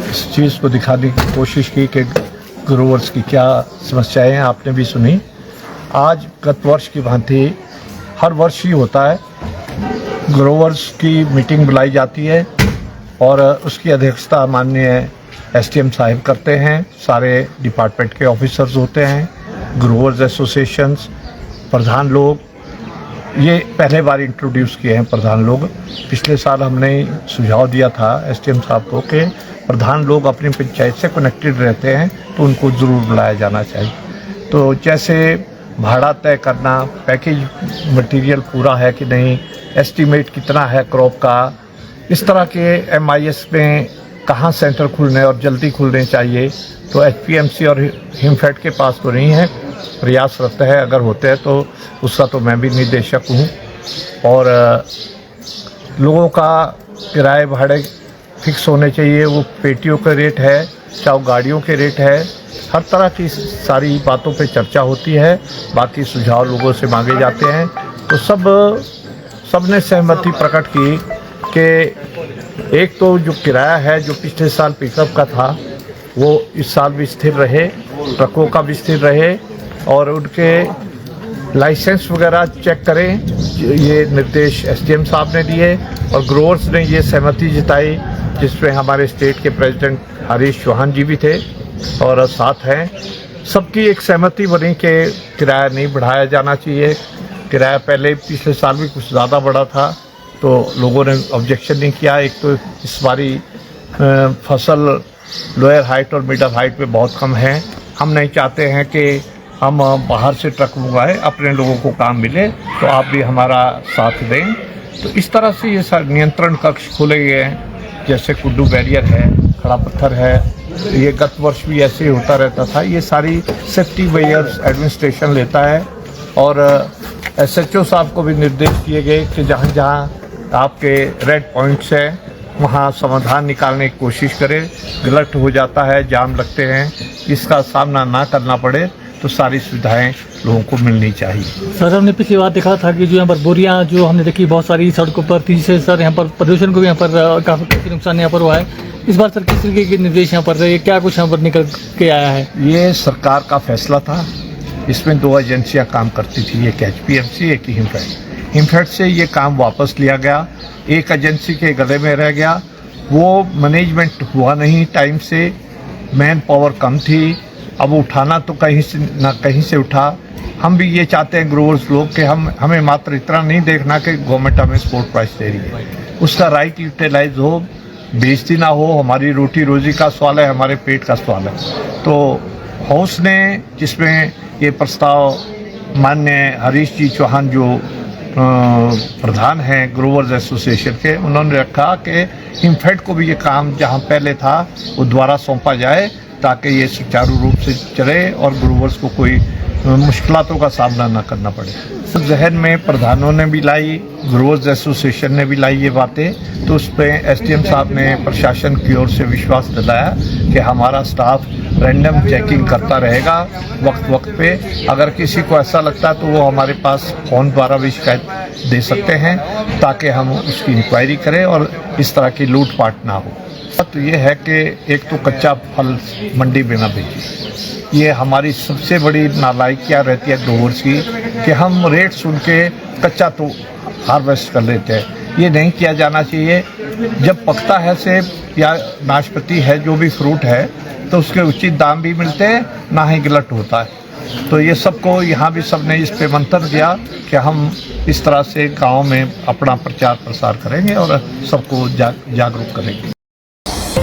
S5: इस चीज़ को दिखाने की कोशिश की कि ग्रोवर्स की क्या समस्याएं हैं, आपने भी सुनी। आज गत वर्ष की भांति हर वर्ष ही होता है, ग्रोवर्स की मीटिंग बुलाई जाती है और उसकी अध्यक्षता माननीय SDM साहिब करते हैं। सारे डिपार्टमेंट के ऑफिसर्स होते हैं, ग्रोवर्स एसोसिएशंस, प्रधान लोग, ये पहले बार इंट्रोड्यूस किए हैं प्रधान लोग। पिछले साल हमने सुझाव दिया था SDM साहब को कि प्रधान लोग अपनी पंचायत से कनेक्टेड रहते हैं तो उनको ज़रूर बुलाया जाना चाहिए। तो जैसे भाड़ा तय करना, पैकेज मटेरियल पूरा है कि नहीं, एस्टीमेट कितना है क्रॉप का, इस तरह के MIS में कहाँ सेंटर खुलने और जल्दी खुलने चाहिए, तो HPMC और हिमफेड के पास तो नहीं है, प्रयासरत है। अगर होते हैं तो उसका तो मैं भी निदेशक हूँ। और लोगों का किराए भाड़े फिक्स होने चाहिए, वो पेटियों का रेट है, चाहे गाड़ियों के रेट है, हर तरह की सारी बातों पे चर्चा होती है। बाकी सुझाव लोगों से मांगे जाते हैं। तो सबने सहमति प्रकट की कि एक तो जो किराया है जो पिछले साल पिकअप का था वो इस साल भी स्थिर रहे, ट्रकों का भी स्थिर रहे और उनके लाइसेंस वगैरह चेक करें। ये निर्देश SDM साहब ने दिए और ग्रोवर्स ने ये सहमति जताई, जिसमें हमारे स्टेट के प्रेसिडेंट हरीश चौहान जी भी थे और साथ हैं। सबकी एक सहमति बनी कि किराया नहीं बढ़ाया जाना चाहिए। किराया पहले पिछले साल भी कुछ ज़्यादा बढ़ा था तो लोगों ने ऑब्जेक्शन नहीं किया। एक तो इस बारी फसल लोअर हाइट और मिडल हाइट में बहुत कम है। हम नहीं चाहते हैं कि हम बाहर से ट्रक मंगवाएं, अपने लोगों को काम मिले, तो आप भी हमारा साथ दें। तो इस तरह से ये नियंत्रण कक्ष खोले गए हैं। जैसे कुड्डू बैरियर है, खड़ा पत्थर है, ये गत वर्ष भी ऐसे ही होता रहता था। ये सारी सेफ्टी मेजर्स एडमिनिस्ट्रेशन लेता है और SHO साहब को भी निर्देश दिए गए कि जहाँ जहाँ आपके रेड पॉइंट्स हैं वहाँ समाधान निकालने की कोशिश करें। गलत हो जाता है, जाम लगते हैं, इसका सामना ना करना पड़े तो सारी सुविधाएं लोगों को मिलनी चाहिए।
S6: सर हमने पिछली बार देखा था कि जो यहाँ पर बोरियाँ जो हमने देखी बहुत सारी सड़कों पर थी, से सर यहाँ पर प्रदूषण को भी यहाँ पर काफ़ी नुकसान यहाँ पर हुआ है। इस बार सर किस तरीके के निर्देश यहाँ पर रहे, क्या कुछ यहाँ पर निकल के आया है?
S5: ये सरकार का फैसला था। इसमें 2 एजेंसियां काम करती थी, एक HPMC, एक हिमफेड से ये काम वापस लिया गया। एक एजेंसी के गले में रह गया, वो मैनेजमेंट हुआ नहीं टाइम से, मैन पावर कम थी। अब उठाना तो कहीं से ना कहीं से उठा। हम भी ये चाहते हैं ग्रोवर्स लोग कि हमें मात्र इतना नहीं देखना कि गवर्नमेंट हमें सपोर्ट प्राइस दे रही है, उसका राइट यूटिलाइज हो, बेइज्जती ना हो। हमारी रोटी रोजी का सवाल है, हमारे पेट का सवाल है। तो हाउस ने जिसमें ये प्रस्ताव माननीय हरीश जी चौहान जो प्रधान हैं ग्रोवर्स एसोसिएशन के, उन्होंने रखा कि हिमफेड को भी ये काम जहां पहले था वो दोबारा सौंपा जाए ताकि ये सुचारू रूप से चले और ग्रोवर्स को कोई मुश्किलों का सामना न करना पड़े। जहन में प्रधानों ने भी लाई, ग्रोवर्स एसोसिएशन ने भी लाई ये बातें, तो उस पर SDM साहब ने प्रशासन की ओर से विश्वास दिलाया कि हमारा स्टाफ रैंडम चेकिंग करता रहेगा वक्त पे। अगर किसी को ऐसा लगता है तो वो हमारे पास फ़ोन द्वारा भी शिकायत दे सकते हैं ताकि हम उसकी इंक्वायरी करें और इस तरह की लूटपाट ना हो। तो ये है कि एक तो कच्चा फल मंडी में ना बेचिए, ये हमारी सबसे बड़ी नालायकियाँ रहती है ग्रोवर्स की कि हम रेट सुन के कच्चा तो हार्वेस्ट कर लेते हैं। ये नहीं किया जाना चाहिए। जब पकता है सेब या नाशपाती है, जो भी फ्रूट है, तो उसके उचित दाम भी मिलते हैं, ना ही गलत होता है। तो ये सबको यहाँ भी सबने इस पे मंत्र दिया कि हम इस तरह से गाँव में अपना प्रचार प्रसार करेंगे और सबको जागरूक करेंगे।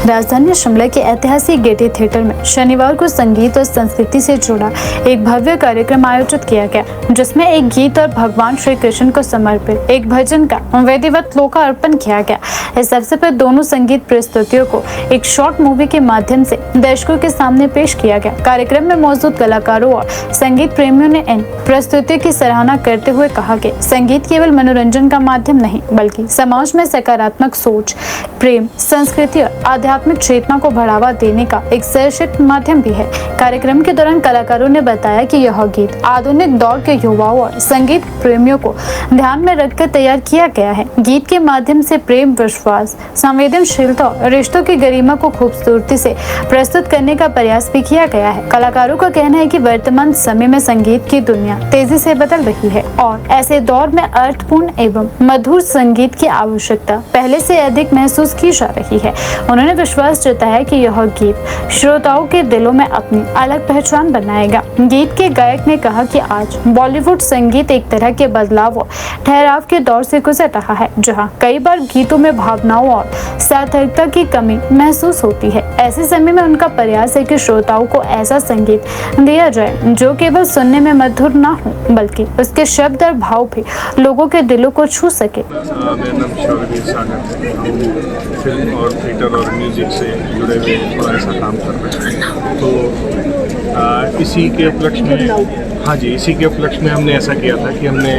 S1: राजधानी शिमला के ऐतिहासिक गेटी थिएटर में शनिवार को संगीत और संस्कृति से जुड़ा एक भव्य कार्यक्रम आयोजित किया गया, जिसमें एक गीत और भगवान श्री कृष्ण को समर्पित एक भजन का विधिवत लोकार्पण किया गया। इस अवसर पर दोनों संगीत प्रस्तुतियों को एक शॉर्ट मूवी के माध्यम से दर्शकों के सामने पेश किया गया। कार्यक्रम में मौजूद कलाकारों और संगीत प्रेमियों ने इन प्रस्तुतियों की सराहना करते हुए कहा कि संगीत केवल मनोरंजन का माध्यम नहीं, बल्कि समाज में सकारात्मक सोच, प्रेम, संस्कृति और आध्यात्मिक चेतना को बढ़ावा देने का एक सशक्त माध्यम भी है। कार्यक्रम के दौरान कलाकारों ने बताया कि यह गीत आधुनिक दौर के युवाओं और संगीत प्रेमियों को ध्यान में रखकर तैयार किया गया है। गीत के माध्यम से प्रेम, विश्वास, संवेदनशीलता और रिश्तों की गरिमा को खूबसूरती से प्रस्तुत करने का प्रयास भी किया गया है। कलाकारों का कहना है कि वर्तमान समय में संगीत की दुनिया तेजी से बदल रही है और ऐसे दौर में अर्थपूर्ण एवं मधुर संगीत की आवश्यकता पहले से अधिक महसूस की जा रही है। उन्होंने विश्वास जताया कि यह गीत श्रोताओं के दिलों में अपनी अलग पहचान बनाएगा। गीत के गायक ने कहा कि आज बॉलीवुड संगीत एक तरह के बदलाव और ठहराव के दौर से गुजर रहा है, जहां कई बार गीतों में भावनाओं और सार्थकता की कमी महसूस होती है। ऐसे समय में उनका प्रयास है कि श्रोताओं को ऐसा संगीत दिया जाए जो केवल सुनने में मधुर ना हो, बल्कि उसके शब्द और भाव भी लोगों के दिलों को छू सके।
S7: मेरा नाम शौर्यवीर सागर है। हम फिल्म और थिएटर और म्यूज़िक से जुड़े हुए थोड़ा ऐसा काम कर रहे हैं। तो इसी के उपलक्ष्य में इसी के उपलक्ष्य में हमने ऐसा किया था कि हमने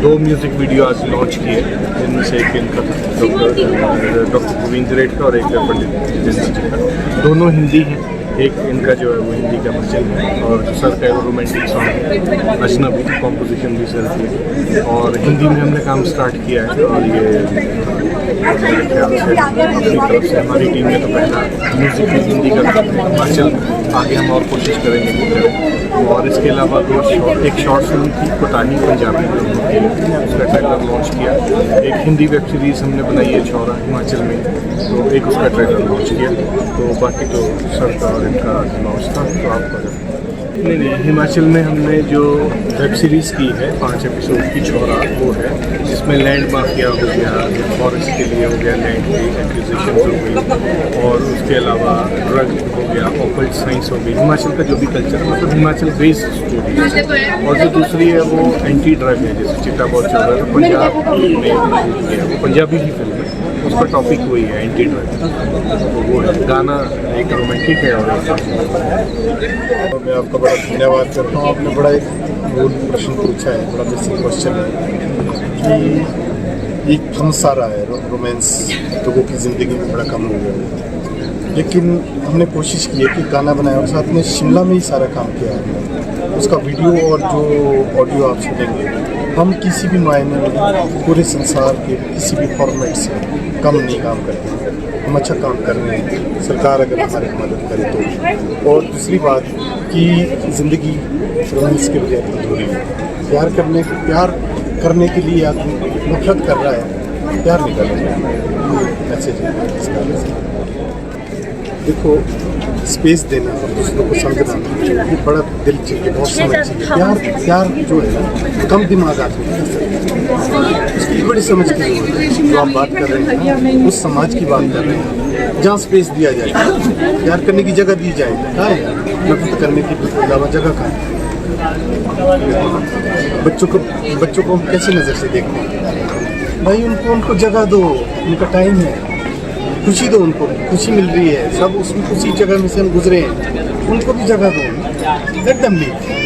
S7: 2 म्यूज़िक वीडियो आज लॉन्च किए, जिनमें से एक इनका डॉक्टर गोविंद रेड का और एक पंडित जितेंद्र जी का। दोनों हिंदी हैं। एक इनका जो है वो हिंदी का भजन है और जो सर का रोमांटिक सॉन्ग है, अजनबी कॉम्पोजिशन भी सर की है और हिंदी में हमने काम स्टार्ट किया है। और ये मेरे ख्याल से अपनी तरफ से हमारी टीम ने तो पहला म्यूज़िक हिंदी का काम है। हिमाचल आगे हम और कोशिश करेंगे कि करें। और इसके अलावा एक शॉर्ट फिल्म थी पुटानी पंजाबी लोगों की, उसका ट्रेलर लॉन्च किया। एक हिंदी वेब सीरीज़ हमने बनाई है छौरा हिमाचल में, तो एक उसका ट्रेलर लॉन्च किया। तो बाकी तो सर का और इनका लॉन्च था। तो आपका नहीं, हिमाचल में हमने जो वेब सीरीज़ की है 5 एपिसोड की छौरा, वो है जिसमें लैंड माफिया हो गया, फॉरेस्ट के लिए हो गया, लैंड की एक्विजिशन हो गई और उसके अलावा ड्रग हो गया, ऑकल्ट साइंस हो गई। हिमाचल का जो भी कल्चर है, मतलब हिमाचल बेस्ड स्टोरी है। और जो दूसरी है वो एंटी ड्रग है, जैसे चिट्टा बहुत चल रहा है, पंजाब में वो पंजाबी की फिल्म है, उसका टॉपिक वही है एंटी ड्रग। तो वो है गाना एक रोमांटिक है। और मैं आपका बड़ा धन्यवाद करता हूँ। आपने बड़ा एक मूल प्रश्न पूछा है, बड़ा बेसिक क्वेश्चन है कि
S8: एक कम सारा है, रोमांस लोगों की ज़िंदगी में बड़ा कम हो गया है। लेकिन हमने कोशिश की है कि गाना बनाया और साथ में शिमला में ही सारा काम किया है। उसका वीडियो और जो ऑडियो आप सुनेंगे, हम किसी भी मायने में पूरे संसार के किसी भी फॉर्मेट से कम नहीं काम करते हैं। हम अच्छा काम कर रहे हैं, सरकार अगर हमारी मदद करे तो। और दूसरी बात कि ज़िंदगी रोमांस के बजाय अधूरी है। प्यार करने के लिए आदमी नफरत कर रहा है, प्यार नहीं कर रहा है। मैसेज है इसका। देखो, स्पेस देना और दूसरों को समझना ये बड़ा दिल चाहिए, बहुत समझ चाहिए। प्यार जो है ना, कम दिमाग आदमी कर सकते हैं, उसकी बड़ी समझ की जरूरत है। जो आप बात कर रहे हैं उस समाज की बात कर रहे हैं जहाँ स्पेस दिया जाए, प्यार करने की जगह दी जाए। कहाँ है नफरत करने की अलावा जगह कहाँ है? बच्चों को हम कैसी नज़र से देखते हैं? भाई उनको जगह दो, उनका टाइम है, खुशी दो उनको, खुशी मिल रही है, सब उसमें उसी जगह में से हम गुजरे हैं, उनको भी जगह दो, एकदम लीव।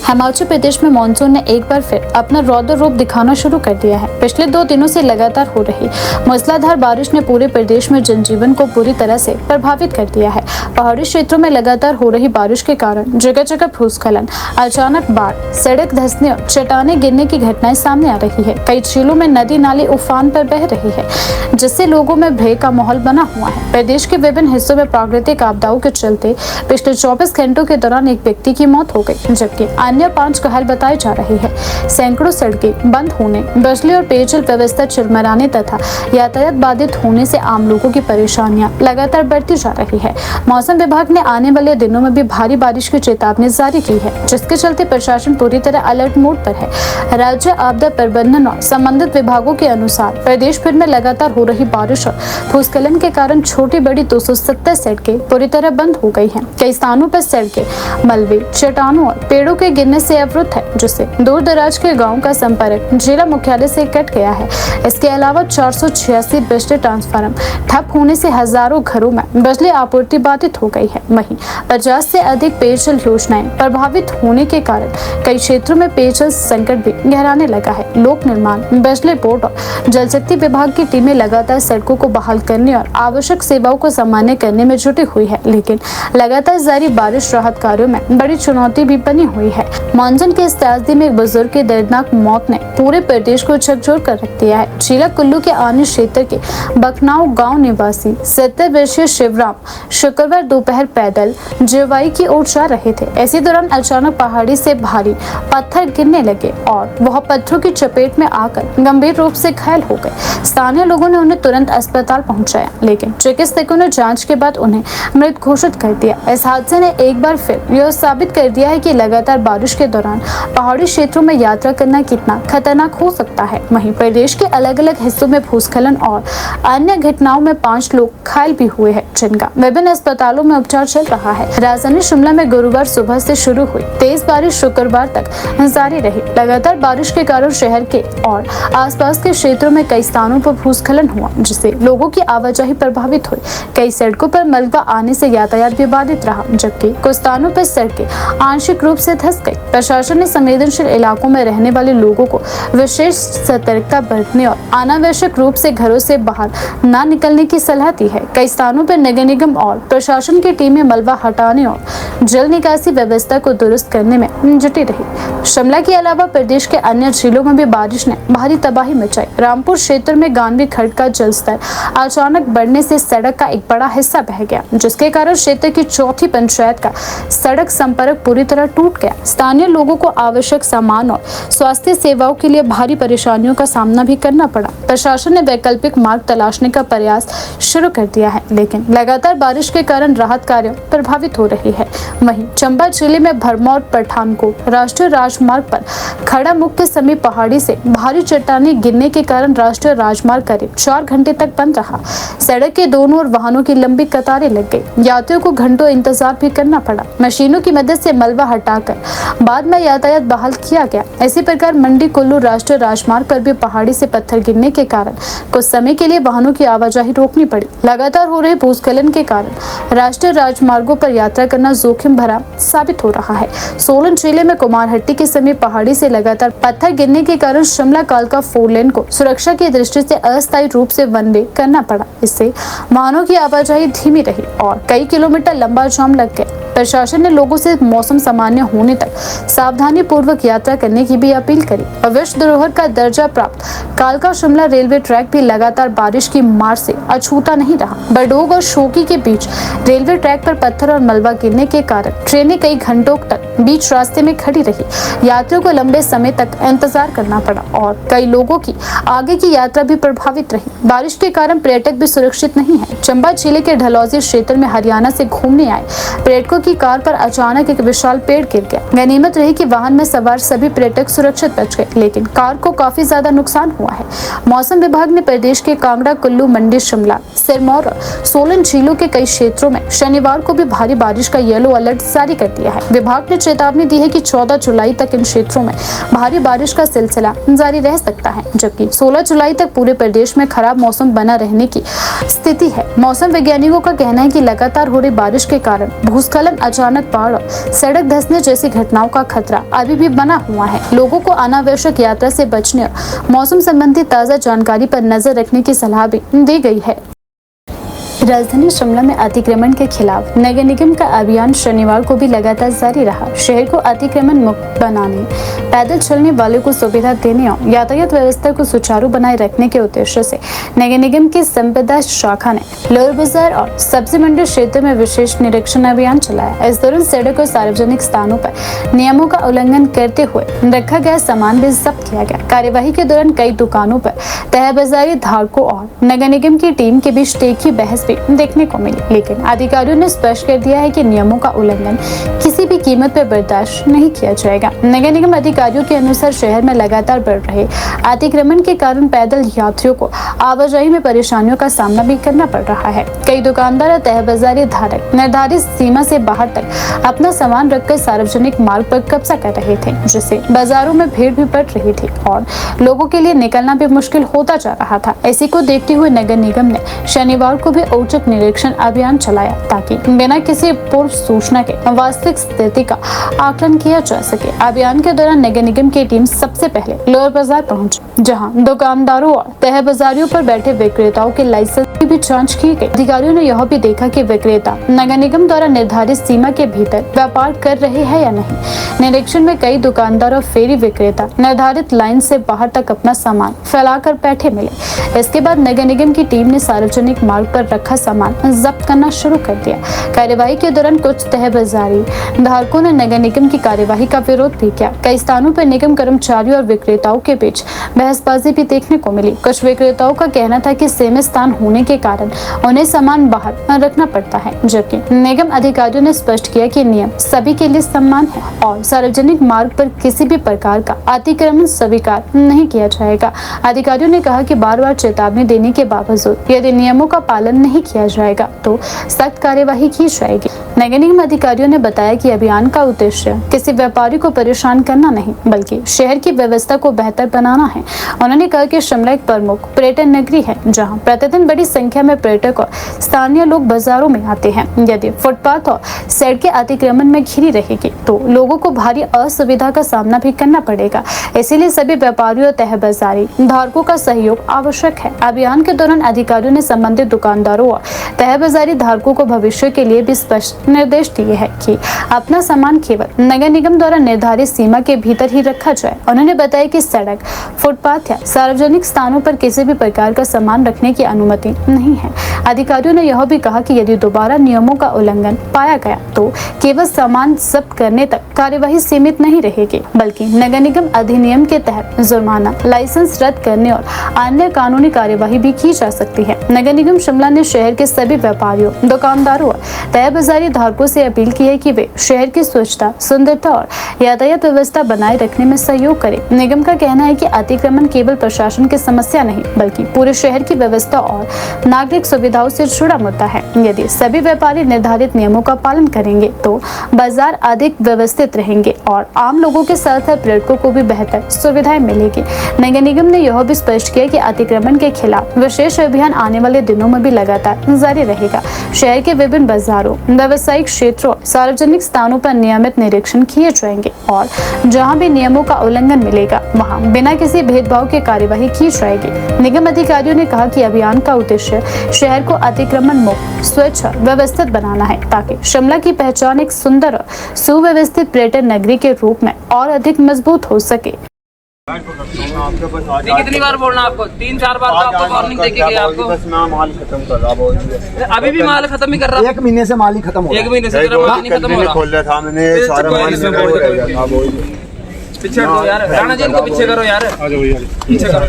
S1: हिमाचल प्रदेश में मानसून ने एक बार फिर अपना रौद्र रूप दिखाना शुरू कर दिया है। पिछले 2 दिनों से लगातार हो रही मूसलाधार बारिश ने पूरे प्रदेश में जनजीवन को पूरी तरह से प्रभावित कर दिया है। पहाड़ी क्षेत्रों में लगातार हो रही बारिश के कारण जगह जगह भूस्खलन, अचानक बाढ़, सड़क धंसने और चट्टानें गिरने की घटनाएं सामने आ रही है। कई झीलों में नदी नाले उफान पर बह रही है, जिससे लोगों में भय का माहौल बना हुआ है। प्रदेश के विभिन्न हिस्सों में प्राकृतिक आपदाओं के चलते पिछले 24 घंटों के दौरान एक व्यक्ति की मौत हो गई, जबकि अन्य 5 घायल बताए जा रहे हैं। सैकड़ों सड़कें बंद होने, बिजली और पेयजल व्यवस्था चिरमराने तथा यातायात बाधित होने से आम लोगों की परेशानियां लगातार बढ़ती जा रही है। मौसम विभाग ने आने वाले दिनों में भी भारी बारिश की चेतावनी जारी की है, जिसके चलते प्रशासन पूरी तरह अलर्ट मोड पर है। राज्य आपदा प्रबंधन और संबंधित विभागों के अनुसार प्रदेश भर में लगातार हो रही बारिश और भूस्खलन के कारण छोटी बड़ी 270 सड़कें पूरी तरह बंद हो गई हैं। कई स्थानों पर सड़कें मलबे, चट्टानों और पेड़ों के गिरने से अवरुद्ध है, जिससे दूर दराज के गांव का संपर्क जिला मुख्यालय से कट गया है। इसके अलावा 486 बिजली ट्रांसफार्मर ठप होने से हजारों घरों में बिजली आपूर्ति बाधित हो गई है। वहीं 50 से अधिक पेयजल योजनाएं प्रभावित होने के कारण कई क्षेत्रों में पेयजल संकट भी गहराने लगा है। लोक निर्माण, बिजली बोर्ड और जल शक्ति विभाग की टीमें लगातार सड़कों को बहाल करने और आवश्यक सेवाओं को सामान्य करने में जुटी हुई है, लेकिन लगातार जारी बारिश राहत कार्यों में बड़ी चुनौती भी बनी हुई है। मानसून के इस त्रासदी में एक बुजुर्ग की दर्दनाक मौत ने पूरे प्रदेश को झकझोर कर रख दिया है। जिला कुल्लू के आनी क्षेत्र के बखनाऊ गांव निवासी 70 वर्षीय शिवराम शुक्रवार दोपहर पैदल जेवाई की ओर जा रहे थे। इसी दौरान अचानक पहाड़ी से भारी पत्थर गिरने लगे और वह पत्थरों की चपेट में आकर गंभीर रूप से घायल हो गए। स्थानीय लोगों ने उन्हें तुरंत अस्पताल पहुंचाया, लेकिन चिकित्सकों ने जांच के बाद उन्हें मृत घोषित कर दिया। इस हादसे ने एक बार फिर यह साबित कर दिया है कि लगातार बारिश के दौरान पहाड़ी क्षेत्रों में यात्रा करना कितना खतरनाक हो सकता है। वहीं प्रदेश के अलग अलग हिस्सों में भूस्खलन और अन्य घटनाओं में 5 लोग घायल भी हुए हैं, जिनका विभिन्न अस्पतालों में उपचार चल रहा है। राजधानी शिमला में गुरुवार सुबह से शुरू हुई तेज बारिश शुक्रवार तक जारी रही। लगातार बारिश के कारण शहर के और आसपास के क्षेत्रों में कई स्थानों पर भूस्खलन हुआ, जिससे लोगों की आवाजाही प्रभावित हुई। कई सड़कों पर मलबा आने से यातायात भी बाधित रहा, जबकि कुछ स्थानों पर सड़कें आंशिक रूप से धंस गई। प्रशासन ने संवेदनशील इलाकों में रहने वाले लोगों को विशेष सतर्कता बरतने और अनावश्यक रूप से घरों से बाहर न निकलने की सलाह दी है। कई स्थानों पर नगर निगम और प्रशासन की टीमें मलबा हटाने और जल निकासी व्यवस्था को दुरुस्त करने में जुटी रही। शिमला के अलावा प्रदेश के अन्य जिलों में भी बारिश ने भारी तबाही मचाई। रामपुर क्षेत्र में गांधी खड्ड का जलस्तर अचानक बढ़ने से सड़क का एक बड़ा हिस्सा बह गया, जिसके कारण क्षेत्र की चौथी पंचायत का सड़क संपर्क पूरी तरह टूट गया। स्थानीय लोगों को आवश्यक सामान और स्वास्थ्य सेवाओं के लिए भारी परेशानियों का सामना भी करना पड़ा। प्रशासन ने वैकल्पिक मार्ग तलाशने का प्रयास शुरू कर दिया है, लेकिन लगातार बारिश के कारण राहत कार्य प्रभावित हो रही है। वहीं चंबा जिले में भरमौर पठानकोट राष्ट्रीय राजमार्ग पर खड़ा मुख के समीप पहाड़ी से भारी चट्टानें गिरने के कारण राष्ट्रीय राजमार्ग करीब 4 घंटे तक बंद रहा। सड़क के दोनों ओर वाहनों की लंबी कतारें लग गई। यात्रियों को घंटों इंतजार भी करना पड़ा। मशीनों की मदद से मलबा हटाकर बाद में यातायात बहाल किया गया। इसी प्रकार मंडी कुल्लू राष्ट्रीय राजमार्ग पर भी पहाड़ी से पत्थर गिरने के कारण कुछ समय के लिए वाहनों की आवाजाही रोकनी पड़ी। लगातार हो रहे भूस्खलन के कारण राष्ट्रीय राजमार्गों पर यात्रा करना जोखिम भरा साबित हो रहा है। सोलन जिले में कुमारहट्टी के समीप पहाड़ी से लगातार पत्थर गिरने के कारण शिमला कालका 4 लेन को सुरक्षा की दृष्टि से अस्थायी रूप से वन वे करना पड़ा। इससे वाहनों की आवाजाही धीमी रही और कई किलोमीटर लंबा जाम लग गया। प्रशासन ने लोगों से मौसम सामान्य होने तक सावधानी पूर्वक यात्रा करने की भी अपील करी। विश्व धरोहर का दर्जा प्राप्त कालका शिमला रेलवे ट्रैक भी लगातार बारिश की मार से अछूता नहीं रहा। बरडोग और शोकी के बीच रेलवे ट्रैक पर पत्थर और मलबा गिरने के कारण ट्रेनें कई घंटों तक बीच रास्ते में खड़ी रही। यात्रियों को लंबे समय तक इंतजार करना पड़ा और कई लोगों की आगे की यात्रा भी प्रभावित रही। बारिश के कारण पर्यटक भी सुरक्षित नहीं है। चंबा जिले के ढलौजी क्षेत्र में हरियाणा से घूमने आए पर्यटकों की कार पर अचानक एक विशाल पेड़ गिर गया। गनीमत रही कि वाहन में सवार सभी पर्यटक सुरक्षित बच गए, लेकिन कार को काफी ज्यादा नुकसान हुआ है। मौसम विभाग ने प्रदेश के कांगड़ा, कुल्लू, मंडी, शिमला, सिरमौर और सोलन झीलों के कई क्षेत्रों में शनिवार को भी भारी बारिश का येलो अलर्ट जारी कर दिया है। विभाग ने चेतावनी दी है कि 14 जुलाई तक इन क्षेत्रों में भारी बारिश का सिलसिला जारी रह सकता है, जबकि 16 जुलाई तक पूरे प्रदेश में खराब मौसम बना रहने की स्थिति है। मौसम वैज्ञानिकों का कहना है कि लगातार हो रही बारिश के कारण भूस्खलन, अचानक बाढ़ और सड़क धंसने जैसी घटनाओं का खतरा अभी भी बना हुआ है। लोगों को अनावश्यक यात्रा से बचने और मौसम संबंधी ताज़ा जानकारी पर नजर रखने की सलाह भी दी गई है। राजधानी शिमला में अतिक्रमण के खिलाफ नगर निगम का अभियान शनिवार को भी लगातार जारी रहा। शहर को अतिक्रमण मुक्त बनाने, पैदल चलने वालों को सुविधा देने और यातायात व्यवस्था को सुचारू बनाए रखने के उद्देश्य से नगर निगम की संपदा शाखा ने लोअर बाजार और सब्जी मंडी क्षेत्र में विशेष निरीक्षण अभियान चलाया। इस दौरान सड़क और सार्वजनिक स्थानों पर नियमों का उल्लंघन करते हुए रखा गया सामान भी जब्त किया गया। कार्यवाही के दौरान कई दुकानों पर तहबाजारी धारकों और नगर निगम की टीम के बीच तीखी बहस देखने को मिली, लेकिन अधिकारियों ने स्पष्ट कर दिया है कि नियमों का उल्लंघन किसी भी कीमत पर बर्दाश्त नहीं किया जाएगा। नगर निगम अधिकारियों के अनुसार शहर में लगातार बढ़ रहे अतिक्रमण के कारण पैदल यात्रियों को आवाजाही में परेशानियों का सामना भी करना पड़ रहा है। कई दुकानदार और तहबाजारी धारक निर्धारित सीमा से बाहर तक अपना सामान रखकर सार्वजनिक मार्ग पर कब्जा कर रहे थे, जिससे बाजारों में भीड़ भी बढ़ रही थी और लोगों के लिए निकलना भी मुश्किल होता जा रहा था। इसी को देखते हुए नगर निगम ने शनिवार को भी औचक निरीक्षण अभियान चलाया ताकि बिना किसी पूर्व सूचना के वास्तविक स्थिति का आकलन किया जा सके। अभियान के दौरान नगर निगम की टीम सबसे पहले लोअर बाजार पहुंची, जहां दुकानदारों और तहबाजारियों पर बैठे विक्रेताओं के लाइसेंस की भी जांच की गई। अधिकारियों ने यह भी देखा कि विक्रेता नगर निगम द्वारा निर्धारित सीमा के भीतर व्यापार कर रहे हैं या नहीं। निरीक्षण में कई दुकानदार और फेरी विक्रेता निर्धारित लाइन से बाहर तक अपना सामान फैलाकर बैठे मिले। इसके बाद नगर निगम की टीम ने सार्वजनिक मार्ग पर रखा सामान जब्त करना शुरू कर दिया। कार्यवाही के दौरान कुछ तहबाजारी धारकों ने नगर निगम की कार्यवाही का विरोध भी किया। कई स्थानों पर निगम कर्मचारियों और विक्रेताओं के बीच बहसबाजी भी देखने को मिली। कुछ विक्रेताओं का कहना था कि सीमित स्थान होने के कारण उन्हें सामान बाहर रखना पड़ता है, जबकि निगम अधिकारियों ने स्पष्ट किया कि नियम सभी के लिए समान है और सार्वजनिक मार्ग पर किसी भी प्रकार का अतिक्रमण स्वीकार नहीं किया जाएगा। अधिकारियों ने कहा कि बार-बार चेतावनी देने के बावजूद यदि नियमों का पालन नहीं किया जाएगा तो सख्त कार्यवाही की जाएगी। नगर निगम अधिकारियों ने बताया कि अभियान का उद्देश्य किसी व्यापारी को परेशान करना नहीं, बल्कि शहर की व्यवस्था को बेहतर बनाना है। उन्होंने कहा कि शिमला एक प्रमुख पर्यटन नगरी है, जहां प्रतिदिन बड़ी संख्या में पर्यटक और स्थानीय लोग बाजारों में आते हैं। यदि फुटपाथ और सड़कें अतिक्रमण में घिरी रहेगी तो लोगों को भारी असुविधा का सामना भी करना पड़ेगा। इसीलिए सभी व्यापारियों और तहबाजारी धारकों का सहयोग आवश्यक है। अभियान के दौरान अधिकारियों ने संबंधित दुकानदारों और तहबाजारी धारकों को भविष्य के लिए भी स्पष्ट निर्देश दिए हैं कि अपना सामान केवल नगर निगम द्वारा निर्धारित सीमा के भीतर ही रखा जाए। उन्होंने बताया कि सड़क, फुटपाथ या सार्वजनिक स्थानों पर किसी भी प्रकार का सामान रखने की अनुमति नहीं है। अधिकारियों ने यह भी कहा कि यदि दोबारा नियमों का उल्लंघन पाया गया तो केवल सामान जब्त करने तक कार्यवाही सीमित नहीं रहेगी, बल्कि नगर निगम अधिनियम के तहत जुर्माना, लाइसेंस रद्द करने और अन्य कानूनी कार्यवाही भी की जा सकती है। नगर निगम शिमला ने शहर के सभी व्यापारियों, दुकानदारों और तहबाजारी धारकों से अपील की है कि वे शहर की स्वच्छता, सुंदरता और यातायात व्यवस्था बनाए रखने में सहयोग करें। निगम का कहना है कि अतिक्रमण केवल प्रशासन की समस्या नहीं, बल्कि पूरे शहर की व्यवस्था और नागरिक सुविधाओं से जुड़ा मुद्दा है। यदि सभी व्यापारी निर्धारित नियमों का पालन करेंगे तो बाजार अधिक व्यवस्थित रहेंगे और आम लोगों के साथ साथ पर्यटकों को भी बेहतर सुविधाएं मिलेगी। नगर निगम ने यह भी स्पष्ट किया कि अतिक्रमण के खिलाफ विशेष अभियान आने वाले दिनों में भी लगातार जारी रहेगा। शहर के विभिन्न बाजारों, व्यावसायिक क्षेत्रों, सार्वजनिक स्थानों पर नियमित निरीक्षण किए जाएंगे और जहां भी नियमों का उल्लंघन मिलेगा वहां बिना किसी भेदभाव के कार्यवाही की जाएगी। निगम अधिकारियों ने कहा कि अभियान का उद्देश्य शहर को अतिक्रमण मुक्त, स्वच्छ, व्यवस्थित बनाना है ताकि शिमला की पहचान एक सुंदर और सुव्यवस्थित पर्यटन नगरी के रूप में और अधिक मजबूत हो सके।
S9: कितनी बार बोलना आपको? 3-4 बार तो आपको वार्निंग देके गया आपको।
S10: बस मैं माल खत्म कर रहा
S9: अभी भी माल खत्म ही कर रहा।
S10: 1 महीने से माल ही खत्म हो रहा है।
S9: 1 महीने से तेरा माल नहीं खत्म हो रहा।
S10: खोल रहा था मैंने सारा माल
S9: पीछे करो यार, राणा जी इनको पीछे करो यार। आ जाओ यार, पीछे करो।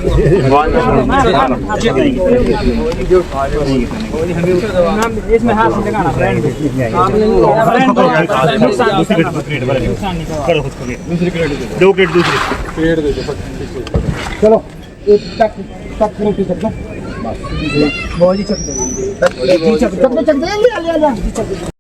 S9: इसमें हाथ लगाना फ्रेंड करो, खुद को 2 क्रेट दूसरी पेड़ दे दो।
S10: चलो एक तक रोटी कर दो बस। बहुत ही चक दे, चक दे, ले ले।